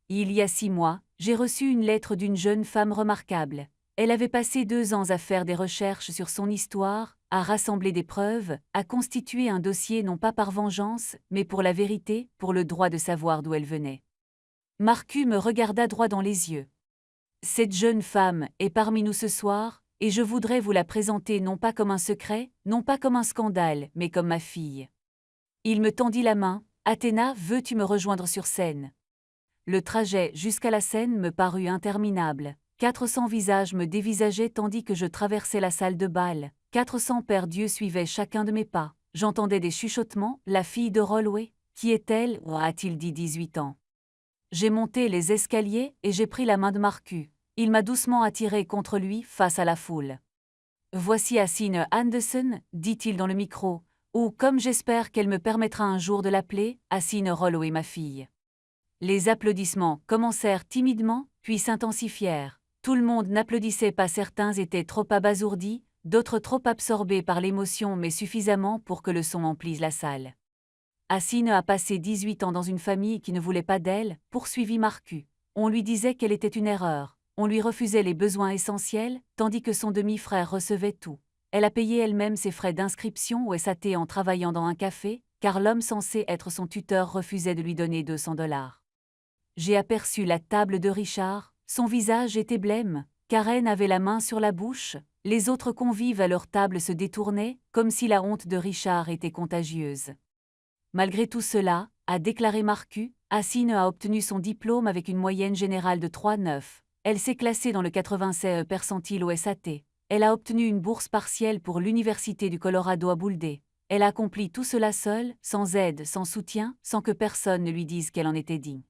Il y a 6 mois, j'ai reçu une lettre d'une jeune femme remarquable. Elle avait passé 2 ans à faire des recherches sur son histoire, à rassembler des preuves, à constituer un dossier non pas par vengeance, mais pour la vérité, pour le droit de savoir d'où elle venait. Marcu me regarda droit dans les yeux. Cette jeune femme est parmi nous ce soir, et je voudrais vous la présenter non pas comme un secret, non pas comme un scandale, mais comme ma fille. Il me tendit la main. Athéna, veux-tu me rejoindre sur scène? Le trajet jusqu'à la scène me parut interminable. 400 visages me dévisageaient tandis que je traversais la salle de bal. 400 pères d'yeux suivaient chacun de mes pas. J'entendais des chuchotements. La fille de Holloway, qui est-elle? A-t-il dit 18 ans? J'ai monté les escaliers et j'ai pris la main de Marcu. Il m'a doucement attiré contre lui face à la foule. Voici Hassine Anderson, dit-il dans le micro, ou comme j'espère qu'elle me permettra un jour de l'appeler, Hassine Holloway ma fille. Les applaudissements commencèrent timidement, puis s'intensifièrent. Tout le monde n'applaudissait pas, certains étaient trop abasourdis, d'autres trop absorbés par l'émotion mais suffisamment pour que le son emplisse la salle. Hassine a passé 18 ans dans une famille qui ne voulait pas d'elle, poursuivit Marcu. On lui disait qu'elle était une erreur, on lui refusait les besoins essentiels, tandis que son demi-frère recevait tout. Elle a payé elle-même ses frais d'inscription au SAT en travaillant dans un café, car l'homme censé être son tuteur refusait de lui donner 200 $. J'ai aperçu la table de Richard, son visage était blême, Karen avait la main sur la bouche, les autres convives à leur table se détournaient, comme si la honte de Richard était contagieuse. Malgré tout cela, a déclaré Marcu, Hassine a obtenu son diplôme avec une moyenne générale de 3,9. Elle s'est classée dans le 96e percentile au SAT. Elle a obtenu une bourse partielle pour l'Université du Colorado à Boulder. Elle a accompli tout cela seule, sans aide, sans soutien, sans que personne ne lui dise qu'elle en était digne.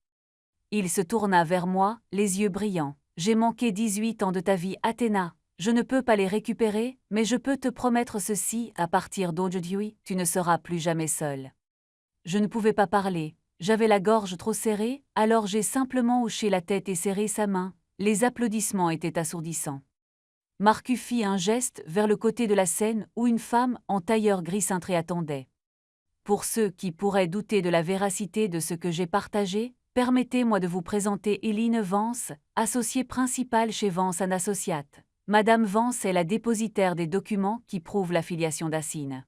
Il se tourna vers moi, les yeux brillants. J'ai manqué 18 ans de ta vie, Athéna. Je ne peux pas les récupérer, mais je peux te promettre ceci, à partir d'aujourd'hui, tu ne seras plus jamais seule. Je ne pouvais pas parler, j'avais la gorge trop serrée, alors j'ai simplement hoché la tête et serré sa main. Les applaudissements étaient assourdissants. Marcu fit un geste vers le côté de la scène où une femme en tailleur gris cintré attendait. Pour ceux qui pourraient douter de la véracité de ce que j'ai partagé, permettez-moi de vous présenter Eileen Vance, associée principale chez Vance & Associates. Madame Vance est la dépositaire des documents qui prouvent l'affiliation d'Hassine.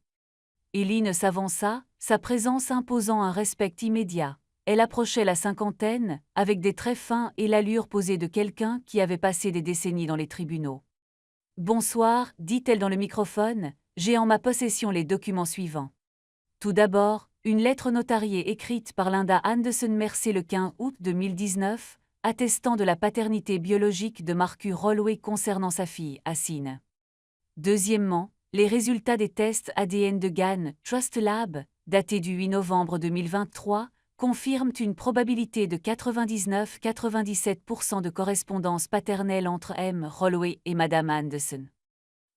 Eileen s'avança, sa présence imposant un respect immédiat. Elle approchait la cinquantaine, avec des traits fins et l'allure posée de quelqu'un qui avait passé des décennies dans les tribunaux. « Bonsoir, dit-elle dans le microphone, j'ai en ma possession les documents suivants. Tout d'abord, une lettre notariée écrite par Linda Anderson Mercer le 15 août 2019, attestant de la paternité biologique de Marcu Holloway concernant sa fille, Hassine. Deuxièmement, les résultats des tests ADN de GAN Trust Lab, datés du 8 novembre 2023, confirment une probabilité de 99-97% de correspondance paternelle entre M. Holloway et Madame Anderson.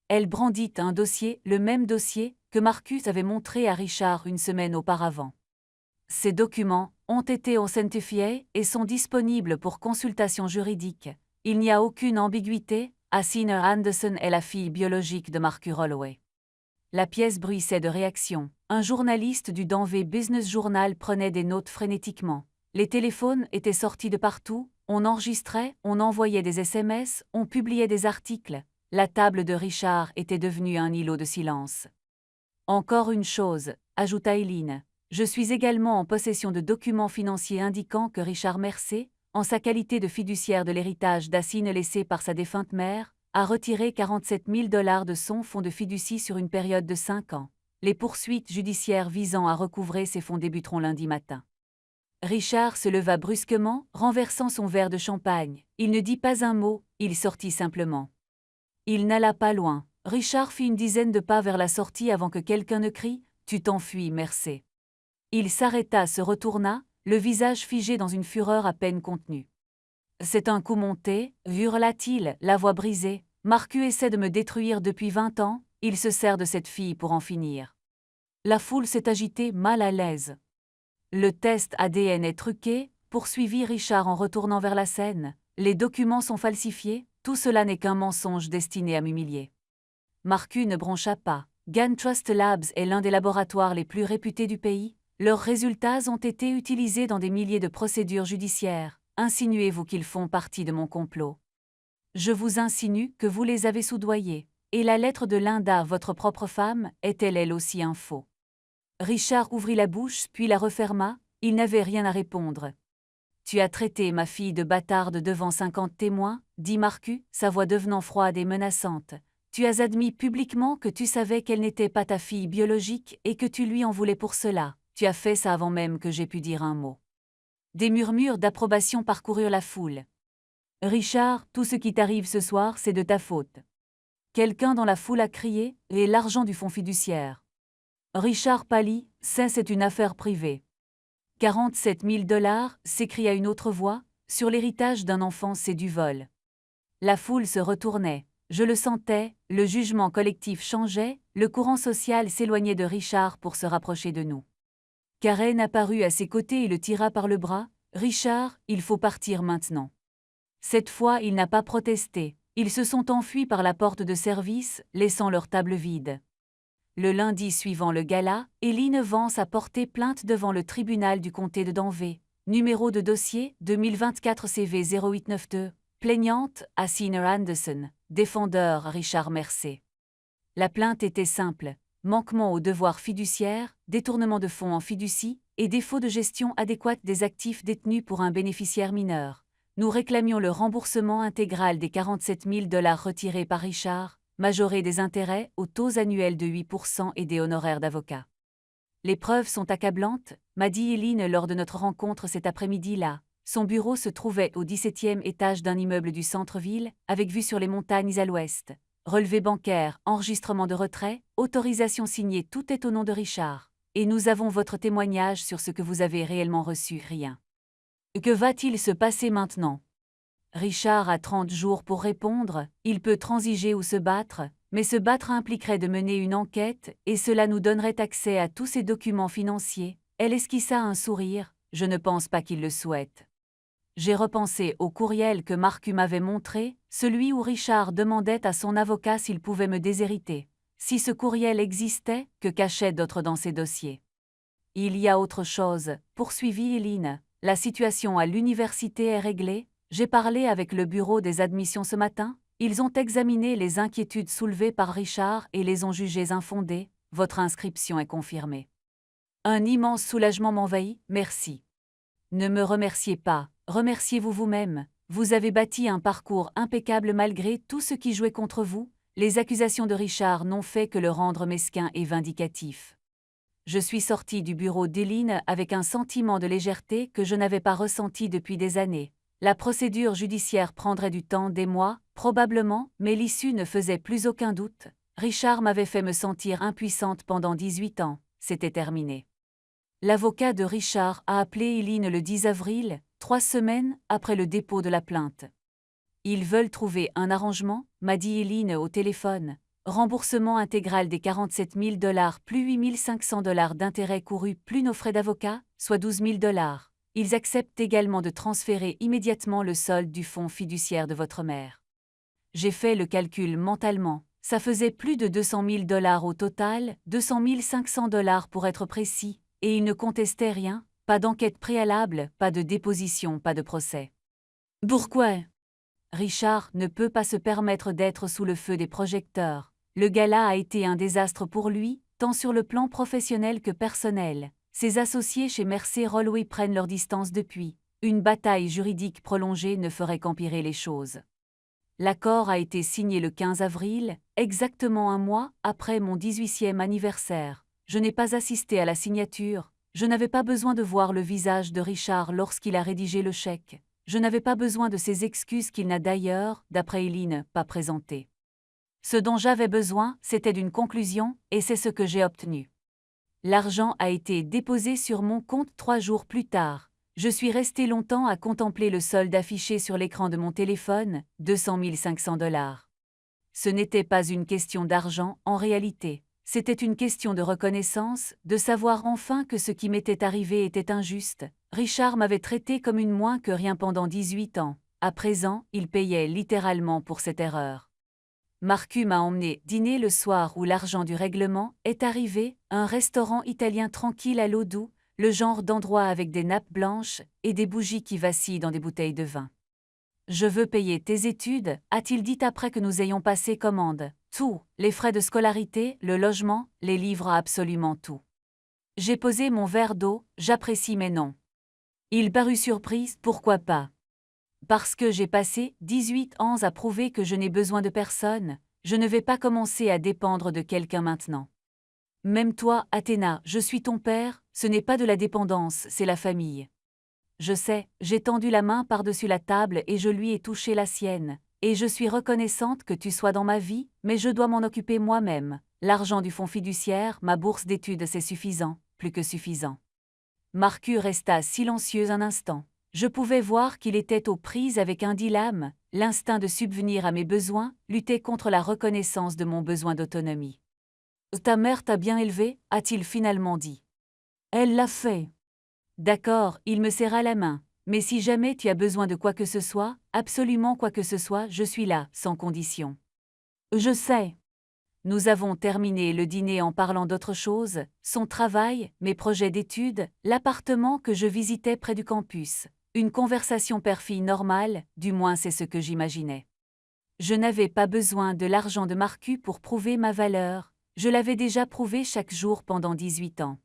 Elle brandit un dossier, le même dossier que Marcus avait montré à Richard une semaine auparavant. Ces documents ont été authentifiés et sont disponibles pour consultation juridique. Il n'y a aucune ambiguïté, Hassine Anderson est la fille biologique de Marcu Holloway. La pièce bruissait de réaction. Un journaliste du Denver Business Journal prenait des notes frénétiquement. Les téléphones étaient sortis de partout, on enregistrait, on envoyait des SMS, on publiait des articles. La table de Richard était devenue un îlot de silence. Encore une chose, ajouta Eileen. Je suis également en possession de documents financiers indiquant que Richard Mercer, en sa qualité de fiduciaire de l'héritage d'Hassine laissé par sa défunte mère, a retiré 47 000 $ de son fonds de fiducie sur une période de 5 ans. Les poursuites judiciaires visant à recouvrer ces fonds débuteront lundi matin. Richard se leva brusquement, renversant son verre de champagne. Il ne dit pas un mot, il sortit simplement. Il n'alla pas loin. Richard fit une dizaine de pas vers la sortie avant que quelqu'un ne crie « Tu t'enfuis, Mercer ». Il s'arrêta, se retourna, le visage figé dans une fureur à peine contenue. « C'est un coup monté » hurla-t-il, la voix brisée. « Marcu essaie de me détruire depuis 20 ans, il se sert de cette fille pour en finir. » La foule s'est agitée, mal à l'aise. « Le test ADN est truqué » poursuivit Richard en retournant vers la scène. « Les documents sont falsifiés, tout cela n'est qu'un mensonge destiné à m'humilier. » Marcu ne broncha pas. GAN Trust Labs est l'un des laboratoires les plus réputés du pays. Leurs résultats ont été utilisés dans des milliers de procédures judiciaires. Insinuez-vous qu'ils font partie de mon complot? Je vous insinue que vous les avez soudoyés. Et la lettre de Linda, votre propre femme, est-elle elle aussi un faux? Richard ouvrit la bouche puis la referma, il n'avait rien à répondre. Tu as traité ma fille de bâtarde devant 50 témoins, dit Marcus, sa voix devenant froide et menaçante. Tu as admis publiquement que tu savais qu'elle n'était pas ta fille biologique et que tu lui en voulais pour cela. Tu as fait ça avant même que j'aie pu dire un mot. Des murmures d'approbation parcoururent la foule. Richard, tout ce qui t'arrive ce soir, c'est de ta faute. Quelqu'un dans la foule a crié « Et l'argent du fonds fiduciaire ». Richard pâlit, « c'est une affaire privée. » 47 000 $, s'écria une autre voix, sur l'héritage d'un enfant c'est du vol. La foule se retournait. Je le sentais, le jugement collectif changeait, le courant social s'éloignait de Richard pour se rapprocher de nous. Karen apparut à ses côtés et le tira par le bras. « Richard, il faut partir maintenant. » Cette fois, il n'a pas protesté. Ils se sont enfuis par la porte de service, laissant leur table vide. Le lundi suivant le gala, Eileen Vance a porté plainte devant le tribunal du comté de Danvers. Numéro de dossier 2024 CV 0892. Plaignante, Asina Anderson. Défendeur, Richard Mercé. La plainte était simple. Manquement aux devoirs fiduciaires, détournement de fonds en fiducie et défaut de gestion adéquate des actifs détenus pour un bénéficiaire mineur. Nous réclamions le remboursement intégral des 47 000 $ retirés par Richard, majoré des intérêts aux taux annuels de 8% et des honoraires d'avocat. Les preuves sont accablantes, m'a dit Eileen lors de notre rencontre cet après-midi-là. Son bureau se trouvait au 17e étage d'un immeuble du centre-ville, avec vue sur les montagnes à l'ouest. Relevé bancaire, enregistrement de retrait, autorisation signée, tout est au nom de Richard. Et nous avons votre témoignage sur ce que vous avez réellement reçu, rien. Que va-t-il se passer maintenant? Richard a 30 jours pour répondre, il peut transiger ou se battre, mais se battre impliquerait de mener une enquête et cela nous donnerait accès à tous ces documents financiers. Elle esquissa un sourire, je ne pense pas qu'il le souhaite. J'ai repensé au courriel que Marcus m'avait montré, celui où Richard demandait à son avocat s'il pouvait me déshériter. Si ce courriel existait, que cachait d'autres dans ces dossiers? Il y a autre chose, poursuivit Eileen. La situation à l'université est réglée. J'ai parlé avec le bureau des admissions ce matin. Ils ont examiné les inquiétudes soulevées par Richard et les ont jugées infondées. Votre inscription est confirmée. Un immense soulagement m'envahit, merci. Ne me remerciez pas, remerciez-vous vous-même. Vous avez bâti un parcours impeccable malgré tout ce qui jouait contre vous. Les accusations de Richard n'ont fait que le rendre mesquin et vindicatif. Je suis sortie du bureau d'Eileen avec un sentiment de légèreté que je n'avais pas ressenti depuis des années. La procédure judiciaire prendrait du temps, des mois, probablement, mais l'issue ne faisait plus aucun doute. Richard m'avait fait me sentir impuissante pendant 18 ans, c'était terminé. L'avocat de Richard a appelé Eileen le 10 avril, 3 semaines après le dépôt de la plainte. Ils veulent trouver un arrangement, m'a dit Eileen au téléphone. Remboursement intégral des 47 000 $ plus 8 500 $ d'intérêts courus plus nos frais d'avocat, soit 12 000 $. Ils acceptent également de transférer immédiatement le solde du fonds fiduciaire de votre mère. J'ai fait le calcul mentalement, ça faisait plus de 200 000 $ au total, 200 500 $ pour être précis, et ils ne contestaient rien, pas d'enquête préalable, pas de déposition, pas de procès. Pourquoi? Richard ne peut pas se permettre d'être sous le feu des projecteurs. Le gala a été un désastre pour lui, tant sur le plan professionnel que personnel. Ses associés chez Mercer Rollway prennent leur distance depuis. Une bataille juridique prolongée ne ferait qu'empirer les choses. L'accord a été signé le 15 avril, exactement un mois après mon 18e anniversaire. Je n'ai pas assisté à la signature, je n'avais pas besoin de voir le visage de Richard lorsqu'il a rédigé le chèque. Je n'avais pas besoin de ses excuses qu'il n'a d'ailleurs, d'après Eileen, pas présentées. Ce dont j'avais besoin, c'était d'une conclusion, et c'est ce que j'ai obtenu. L'argent a été déposé sur mon compte 3 jours plus tard. Je suis resté longtemps à contempler le solde affiché sur l'écran de mon téléphone, 200 500 $. Ce n'était pas une question d'argent, en réalité. C'était une question de reconnaissance, de savoir enfin que ce qui m'était arrivé était injuste. Richard m'avait traité comme une moins que rien pendant 18 ans. À présent, il payait littéralement pour cette erreur. Marcus m'a emmené dîner le soir où l'argent du règlement est arrivé, un restaurant italien tranquille à l'eau douce, le genre d'endroit avec des nappes blanches et des bougies qui vacillent dans des bouteilles de vin. Je veux payer tes études, a-t-il dit après que nous ayons passé commande. Tout, les frais de scolarité, le logement, les livres, absolument tout. J'ai posé mon verre d'eau, j'apprécie mais non. Il parut surpris, pourquoi pas? Parce que j'ai passé 18 ans à prouver que je n'ai besoin de personne, je ne vais pas commencer à dépendre de quelqu'un maintenant. Même toi, Athéna, je suis ton père, ce n'est pas de la dépendance, c'est la famille. Je sais, j'ai tendu la main par-dessus la table et je lui ai touché la sienne, et je suis reconnaissante que tu sois dans ma vie, mais je dois m'en occuper moi-même. L'argent du fonds fiduciaire, ma bourse d'études, c'est suffisant, plus que suffisant. Marcus resta silencieux un instant. Je pouvais voir qu'il était aux prises avec un dilemme, l'instinct de subvenir à mes besoins, lutter contre la reconnaissance de mon besoin d'autonomie. Ta mère t'a bien élevé, a-t-il finalement dit. Elle l'a fait. D'accord, il me serra la main. Mais si jamais tu as besoin de quoi que ce soit, absolument quoi que ce soit, je suis là, sans condition. Je sais. Nous avons terminé le dîner en parlant d'autre chose, son travail, mes projets d'études, l'appartement que je visitais près du campus. Une conversation père-fille normale, du moins c'est ce que j'imaginais. Je n'avais pas besoin de l'argent de Marcus pour prouver ma valeur, je l'avais déjà prouvé chaque jour pendant 18 ans.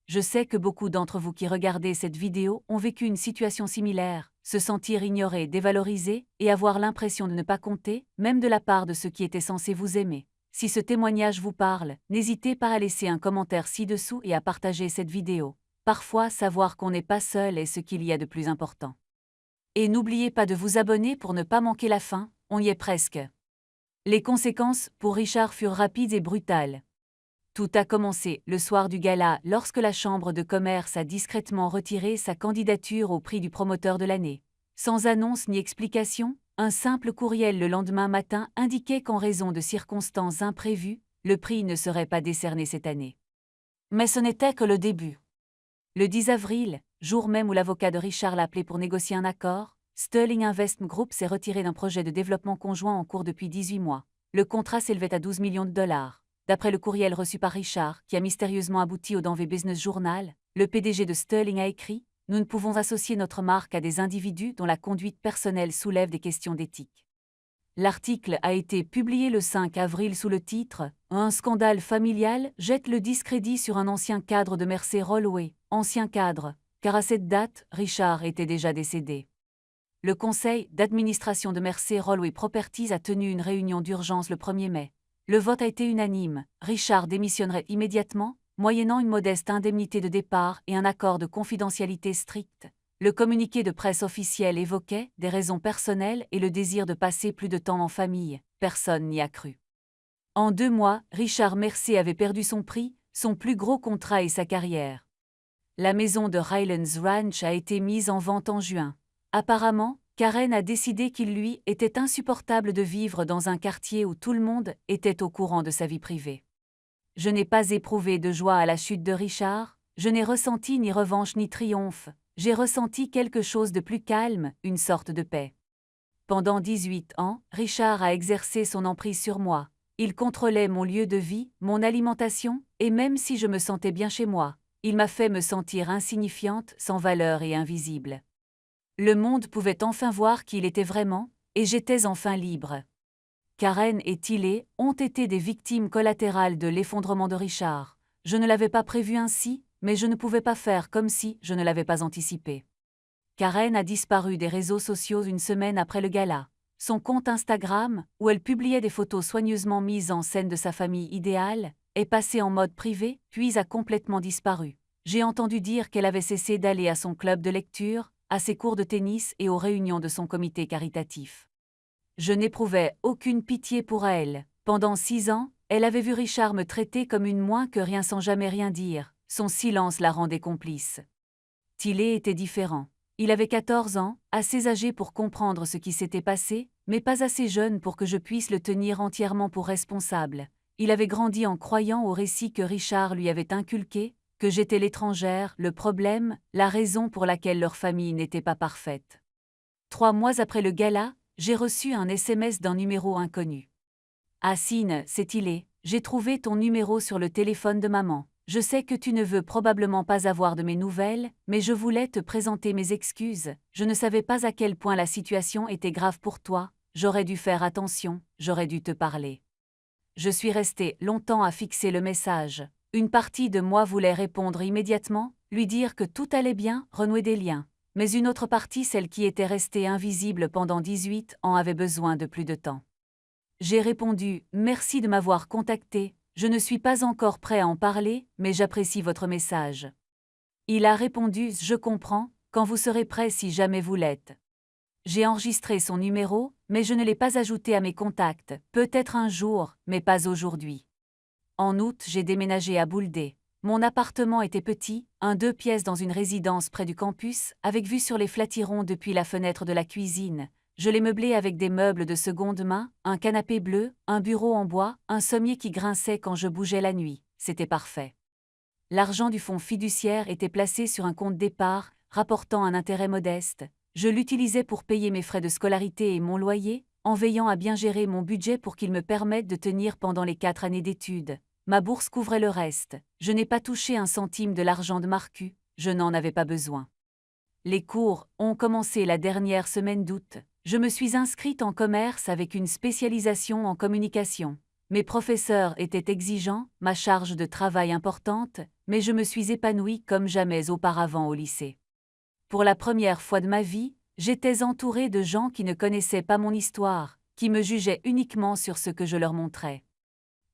Je sais que beaucoup d'entre vous qui regardez cette vidéo ont vécu une situation similaire, se sentir ignorés, dévalorisés et avoir l'impression de ne pas compter, même de la part de ceux qui étaient censés vous aimer. Si ce témoignage vous parle, n'hésitez pas à laisser un commentaire ci-dessous et à partager cette vidéo. Parfois, savoir qu'on n'est pas seul est ce qu'il y a de plus important. Et n'oubliez pas de vous abonner pour ne pas manquer la fin, on y est presque. Les conséquences pour Richard furent rapides et brutales. Tout a commencé le soir du gala lorsque la Chambre de commerce a discrètement retiré sa candidature au prix du promoteur de l'année. Sans annonce ni explication, un simple courriel le lendemain matin indiquait qu'en raison de circonstances imprévues, le prix ne serait pas décerné cette année. Mais ce n'était que le début. Le 10 avril, jour même où l'avocat de Richard l'a appelé pour négocier un accord, Sterling Investment Group s'est retiré d'un projet de développement conjoint en cours depuis 18 mois. Le contrat s'élevait à 12 millions de dollars. D'après le courriel reçu par Richard, qui a mystérieusement abouti au Denver Business Journal, le PDG de Sterling a écrit « Nous ne pouvons associer notre marque à des individus dont la conduite personnelle soulève des questions d'éthique. » L'article a été publié le 5 avril sous le titre « Un scandale familial jette le discrédit sur un ancien cadre de Mercer Holloway, ancien cadre, car à cette date, Richard était déjà décédé. » Le conseil d'administration de Mercer Holloway Properties a tenu une réunion d'urgence le 1er mai. Le vote a été unanime, Richard démissionnerait immédiatement, moyennant une modeste indemnité de départ et un accord de confidentialité strict. Le communiqué de presse officiel évoquait des raisons personnelles et le désir de passer plus de temps en famille, personne n'y a cru. En 2 mois, Richard Mercer avait perdu son prix, son plus gros contrat et sa carrière. La maison de Highlands Ranch a été mise en vente en juin. Apparemment, Karen a décidé qu'il lui était insupportable de vivre dans un quartier où tout le monde était au courant de sa vie privée. Je n'ai pas éprouvé de joie à la chute de Richard, je n'ai ressenti ni revanche ni triomphe, j'ai ressenti quelque chose de plus calme, une sorte de paix. Pendant 18 ans, Richard a exercé son emprise sur moi. Il contrôlait mon lieu de vie, mon alimentation, et même si je me sentais bien chez moi, il m'a fait me sentir insignifiante, sans valeur et invisible. Le monde pouvait enfin voir qui il était vraiment, et j'étais enfin libre. Karen et Tilly ont été des victimes collatérales de l'effondrement de Richard. Je ne l'avais pas prévu ainsi, mais je ne pouvais pas faire comme si je ne l'avais pas anticipé. Karen a disparu des réseaux sociaux une semaine après le gala. Son compte Instagram, où elle publiait des photos soigneusement mises en scène de sa famille idéale, est passé en mode privé, puis a complètement disparu. J'ai entendu dire qu'elle avait cessé d'aller à son club de lecture, à ses cours de tennis et aux réunions de son comité caritatif. Je n'éprouvais aucune pitié pour elle. Pendant 6 ans, elle avait vu Richard me traiter comme une moins que rien sans jamais rien dire. Son silence la rendait complice. Tilly était différent. Il avait 14 ans, assez âgé pour comprendre ce qui s'était passé, mais pas assez jeune pour que je puisse le tenir entièrement pour responsable. Il avait grandi en croyant au récit que Richard lui avait inculqué, que j'étais l'étrangère, le problème, la raison pour laquelle leur famille n'était pas parfaite. 3 mois après le gala, j'ai reçu un SMS d'un numéro inconnu. « Assine, c'est Tilly, j'ai trouvé ton numéro sur le téléphone de maman. Je sais que tu ne veux probablement pas avoir de mes nouvelles, mais je voulais te présenter mes excuses. Je ne savais pas à quel point la situation était grave pour toi, j'aurais dû faire attention, j'aurais dû te parler. » Je suis restée longtemps à fixer le message. Une partie de moi voulait répondre immédiatement, lui dire que tout allait bien, renouer des liens. Mais une autre partie, celle qui était restée invisible pendant 18 ans, avait besoin de plus de temps. J'ai répondu « Merci de m'avoir contacté, je ne suis pas encore prêt à en parler, mais j'apprécie votre message. » Il a répondu « Je comprends, quand vous serez prêt si jamais vous l'êtes. » J'ai enregistré son numéro, mais je ne l'ai pas ajouté à mes contacts, peut-être un jour, mais pas aujourd'hui. En août, j'ai déménagé à Bouldé. Mon appartement était petit, un 2 pièces dans une résidence près du campus, avec vue sur les Flatiron depuis la fenêtre de la cuisine. Je l'ai meublé avec des meubles de seconde main, un canapé bleu, un bureau en bois, un sommier qui grinçait quand je bougeais la nuit. C'était parfait. L'argent du fonds fiduciaire était placé sur un compte d'épargne, rapportant un intérêt modeste. Je l'utilisais pour payer mes frais de scolarité et mon loyer, en veillant à bien gérer mon budget pour qu'il me permette de tenir pendant les 4 années d'études. Ma bourse couvrait le reste. Je n'ai pas touché un centime de l'argent de Marcu, je n'en avais pas besoin. Les cours ont commencé la dernière semaine d'août. Je me suis inscrite en commerce avec une spécialisation en communication. Mes professeurs étaient exigeants, ma charge de travail importante, mais je me suis épanouie comme jamais auparavant au lycée. Pour la première fois de ma vie, j'étais entourée de gens qui ne connaissaient pas mon histoire, qui me jugeaient uniquement sur ce que je leur montrais.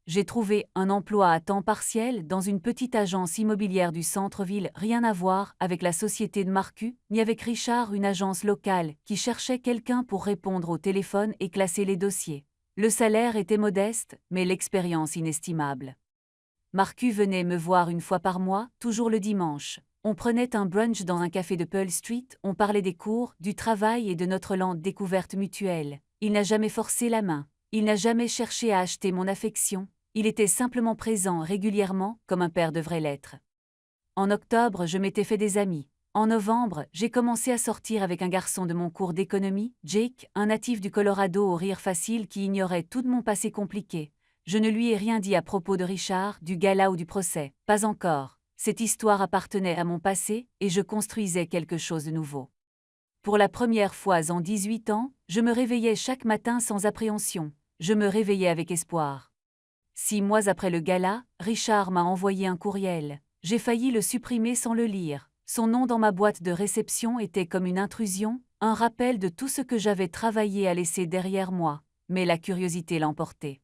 J'ai trouvé un emploi à temps partiel dans une petite agence immobilière du centre-ville, rien à voir avec la société de Marcu, ni avec Richard, une agence locale qui cherchait quelqu'un pour répondre au téléphone et classer les dossiers. Le salaire était modeste, mais l'expérience inestimable. Marcu venait me voir une fois par mois, toujours le dimanche. On prenait un brunch dans un café de Pearl Street, on parlait des cours, du travail et de notre lente découverte mutuelle. Il n'a jamais forcé la main. Il n'a jamais cherché à acheter mon affection. Il était simplement présent régulièrement, comme un père devrait l'être. En octobre, je m'étais fait des amis. En novembre, j'ai commencé à sortir avec un garçon de mon cours d'économie, Jake, un natif du Colorado au rire facile qui ignorait tout de mon passé compliqué. Je ne lui ai rien dit à propos de Richard, du gala ou du procès, pas encore. Cette histoire appartenait à mon passé, et je construisais quelque chose de nouveau. Pour la première fois en 18 ans, je me réveillais chaque matin sans appréhension. Je me réveillais avec espoir. 6 mois après le gala, Richard m'a envoyé un courriel. J'ai failli le supprimer sans le lire. Son nom dans ma boîte de réception était comme une intrusion, un rappel de tout ce que j'avais travaillé à laisser derrière moi, mais la curiosité l'emportait.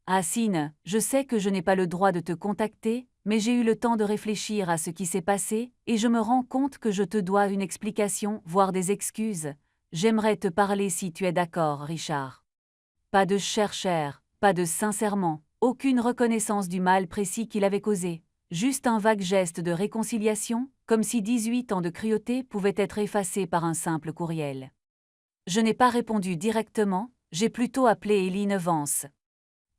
Hassine, je sais que je n'ai pas le droit de te contacter, mais j'ai eu le temps de réfléchir à ce qui s'est passé, et je me rends compte que je te dois une explication, voire des excuses. J'aimerais te parler si tu es d'accord, Richard. Pas de cher, pas de sincèrement. Aucune reconnaissance du mal précis qu'il avait causé, juste un vague geste de réconciliation, comme si 18 ans de cruauté pouvaient être effacés par un simple courriel. Je n'ai pas répondu directement, j'ai plutôt appelé Eileen Vance.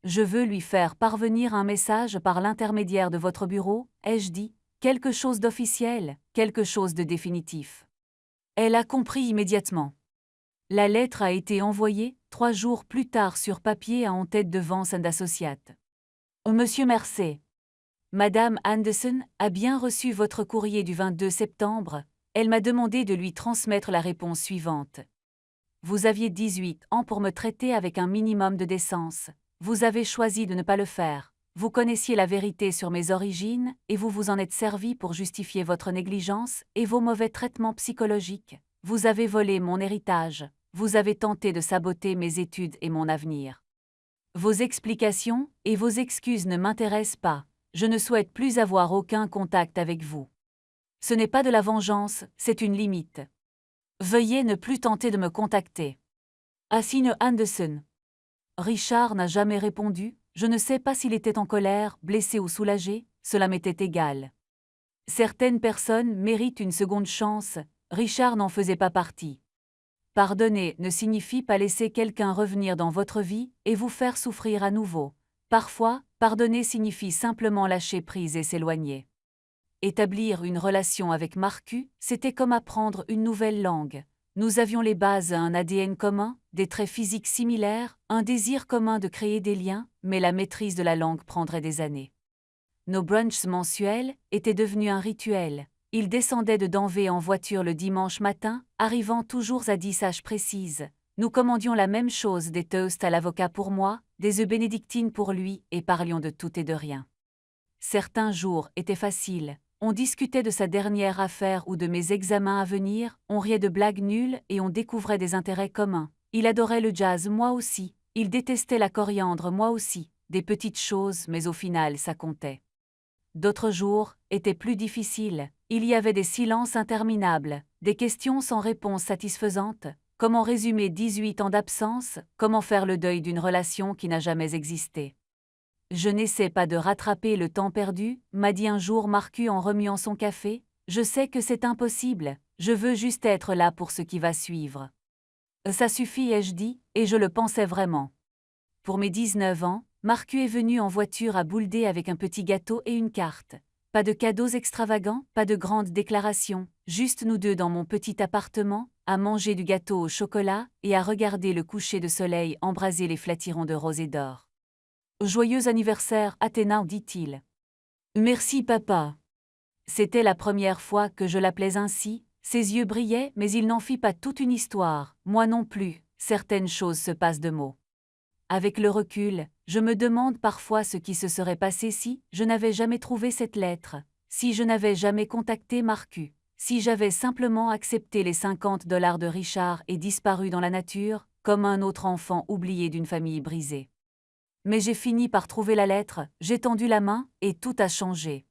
Je veux lui faire parvenir un message par l'intermédiaire de votre bureau, ai-je dit, quelque chose d'officiel, quelque chose de définitif. Elle a compris immédiatement. La lettre a été envoyée 3 jours plus tard sur papier en tête de Vance & Associates. Monsieur Mercer. Madame Anderson a bien reçu votre courrier du 22 septembre. Elle m'a demandé de lui transmettre la réponse suivante. Vous aviez 18 ans pour me traiter avec un minimum de décence. Vous avez choisi de ne pas le faire. Vous connaissiez la vérité sur mes origines et vous vous en êtes servi pour justifier votre négligence et vos mauvais traitements psychologiques. Vous avez volé mon héritage. Vous avez tenté de saboter mes études et mon avenir. Vos explications et vos excuses ne m'intéressent pas. Je ne souhaite plus avoir aucun contact avec vous. Ce n'est pas de la vengeance, c'est une limite. Veuillez ne plus tenter de me contacter. Hassine Anderson. Richard n'a jamais répondu, je ne sais pas s'il était en colère, blessé ou soulagé, cela m'était égal. Certaines personnes méritent une seconde chance, Richard n'en faisait pas partie. Pardonner ne signifie pas laisser quelqu'un revenir dans votre vie et vous faire souffrir à nouveau. Parfois, pardonner signifie simplement lâcher prise et s'éloigner. Établir une relation avec Marcu, c'était comme apprendre une nouvelle langue. Nous avions les bases à un ADN commun, des traits physiques similaires, un désir commun de créer des liens, mais la maîtrise de la langue prendrait des années. Nos brunchs mensuels étaient devenus un rituel. Il descendait de Danvers en voiture le dimanche matin, arrivant toujours à 10 h précises. Nous commandions la même chose, des toasts à l'avocat pour moi, des œufs bénédictines pour lui, et parlions de tout et de rien. Certains jours étaient faciles. On discutait de sa dernière affaire ou de mes examens à venir, on riait de blagues nulles et on découvrait des intérêts communs. Il adorait le jazz, moi aussi. Il détestait la coriandre, moi aussi. Des petites choses, mais au final, ça comptait. D'autres jours étaient plus difficiles. Il y avait des silences interminables, des questions sans réponse satisfaisante. Comment résumer 18 ans d'absence? Comment faire le deuil d'une relation qui n'a jamais existé? Je n'essaie pas de rattraper le temps perdu, m'a dit un jour Marcu en remuant son café. Je sais que c'est impossible, je veux juste être là pour ce qui va suivre. Ça suffit, ai-je dit, et je le pensais vraiment. Pour mes 19 ans, Marcu est venu en voiture à Bouldé avec un petit gâteau et une carte. Pas de cadeaux extravagants, pas de grandes déclarations, juste nous deux dans mon petit appartement, à manger du gâteau au chocolat et à regarder le coucher de soleil embraser les flatirons de rose et d'or. Joyeux anniversaire, Athéna, dit-il. Merci, papa. C'était la première fois que je l'appelais ainsi, ses yeux brillaient, mais il n'en fit pas toute une histoire, moi non plus, certaines choses se passent de mots. Avec le recul, je me demande parfois ce qui se serait passé si je n'avais jamais trouvé cette lettre, si je n'avais jamais contacté Marcu, si j'avais simplement accepté les $50 de Richard et disparu dans la nature, comme un autre enfant oublié d'une famille brisée. Mais j'ai fini par trouver la lettre, j'ai tendu la main, et tout a changé.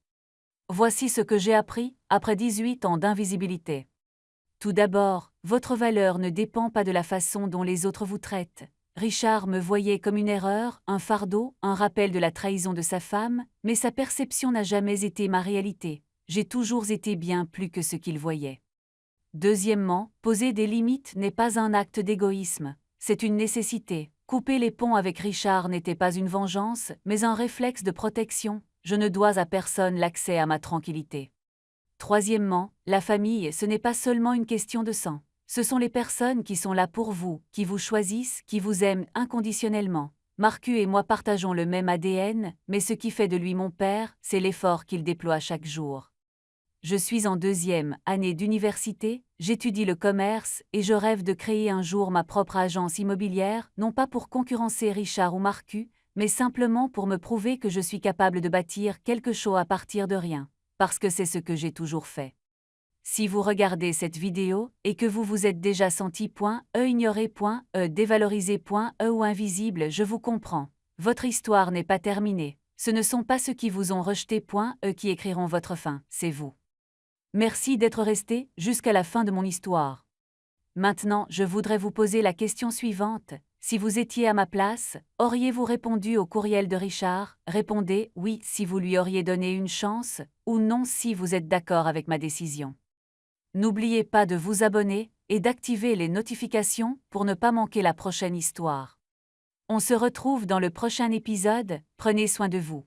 Voici ce que j'ai appris, après 18 ans d'invisibilité. Tout d'abord, votre valeur ne dépend pas de la façon dont les autres vous traitent. Richard me voyait comme une erreur, un fardeau, un rappel de la trahison de sa femme, mais sa perception n'a jamais été ma réalité. J'ai toujours été bien plus que ce qu'il voyait. Deuxièmement, poser des limites n'est pas un acte d'égoïsme, c'est une nécessité. Couper les ponts avec Richard n'était pas une vengeance, mais un réflexe de protection. Je ne dois à personne l'accès à ma tranquillité. Troisièmement, la famille, ce n'est pas seulement une question de sang. Ce sont les personnes qui sont là pour vous, qui vous choisissent, qui vous aiment inconditionnellement. Marcu et moi partageons le même ADN, mais ce qui fait de lui mon père, c'est l'effort qu'il déploie chaque jour. Je suis en 2e année d'université, j'étudie le commerce et je rêve de créer un jour ma propre agence immobilière, non pas pour concurrencer Richard ou Marcu, mais simplement pour me prouver que je suis capable de bâtir quelque chose à partir de rien, parce que c'est ce que j'ai toujours fait. Si vous regardez cette vidéo et que vous vous êtes déjà senti ignoré, dévalorisé ou invisible, je vous comprends. Votre histoire n'est pas terminée. Ce ne sont pas ceux qui vous ont rejeté qui écriront votre fin, c'est vous. Merci d'être resté jusqu'à la fin de mon histoire. Maintenant, je voudrais vous poser la question suivante. Si vous étiez à ma place, auriez-vous répondu au courriel de Richard? Répondez oui si vous lui auriez donné une chance, ou non si vous êtes d'accord avec ma décision. N'oubliez pas de vous abonner et d'activer les notifications pour ne pas manquer la prochaine histoire. On se retrouve dans le prochain épisode, prenez soin de vous.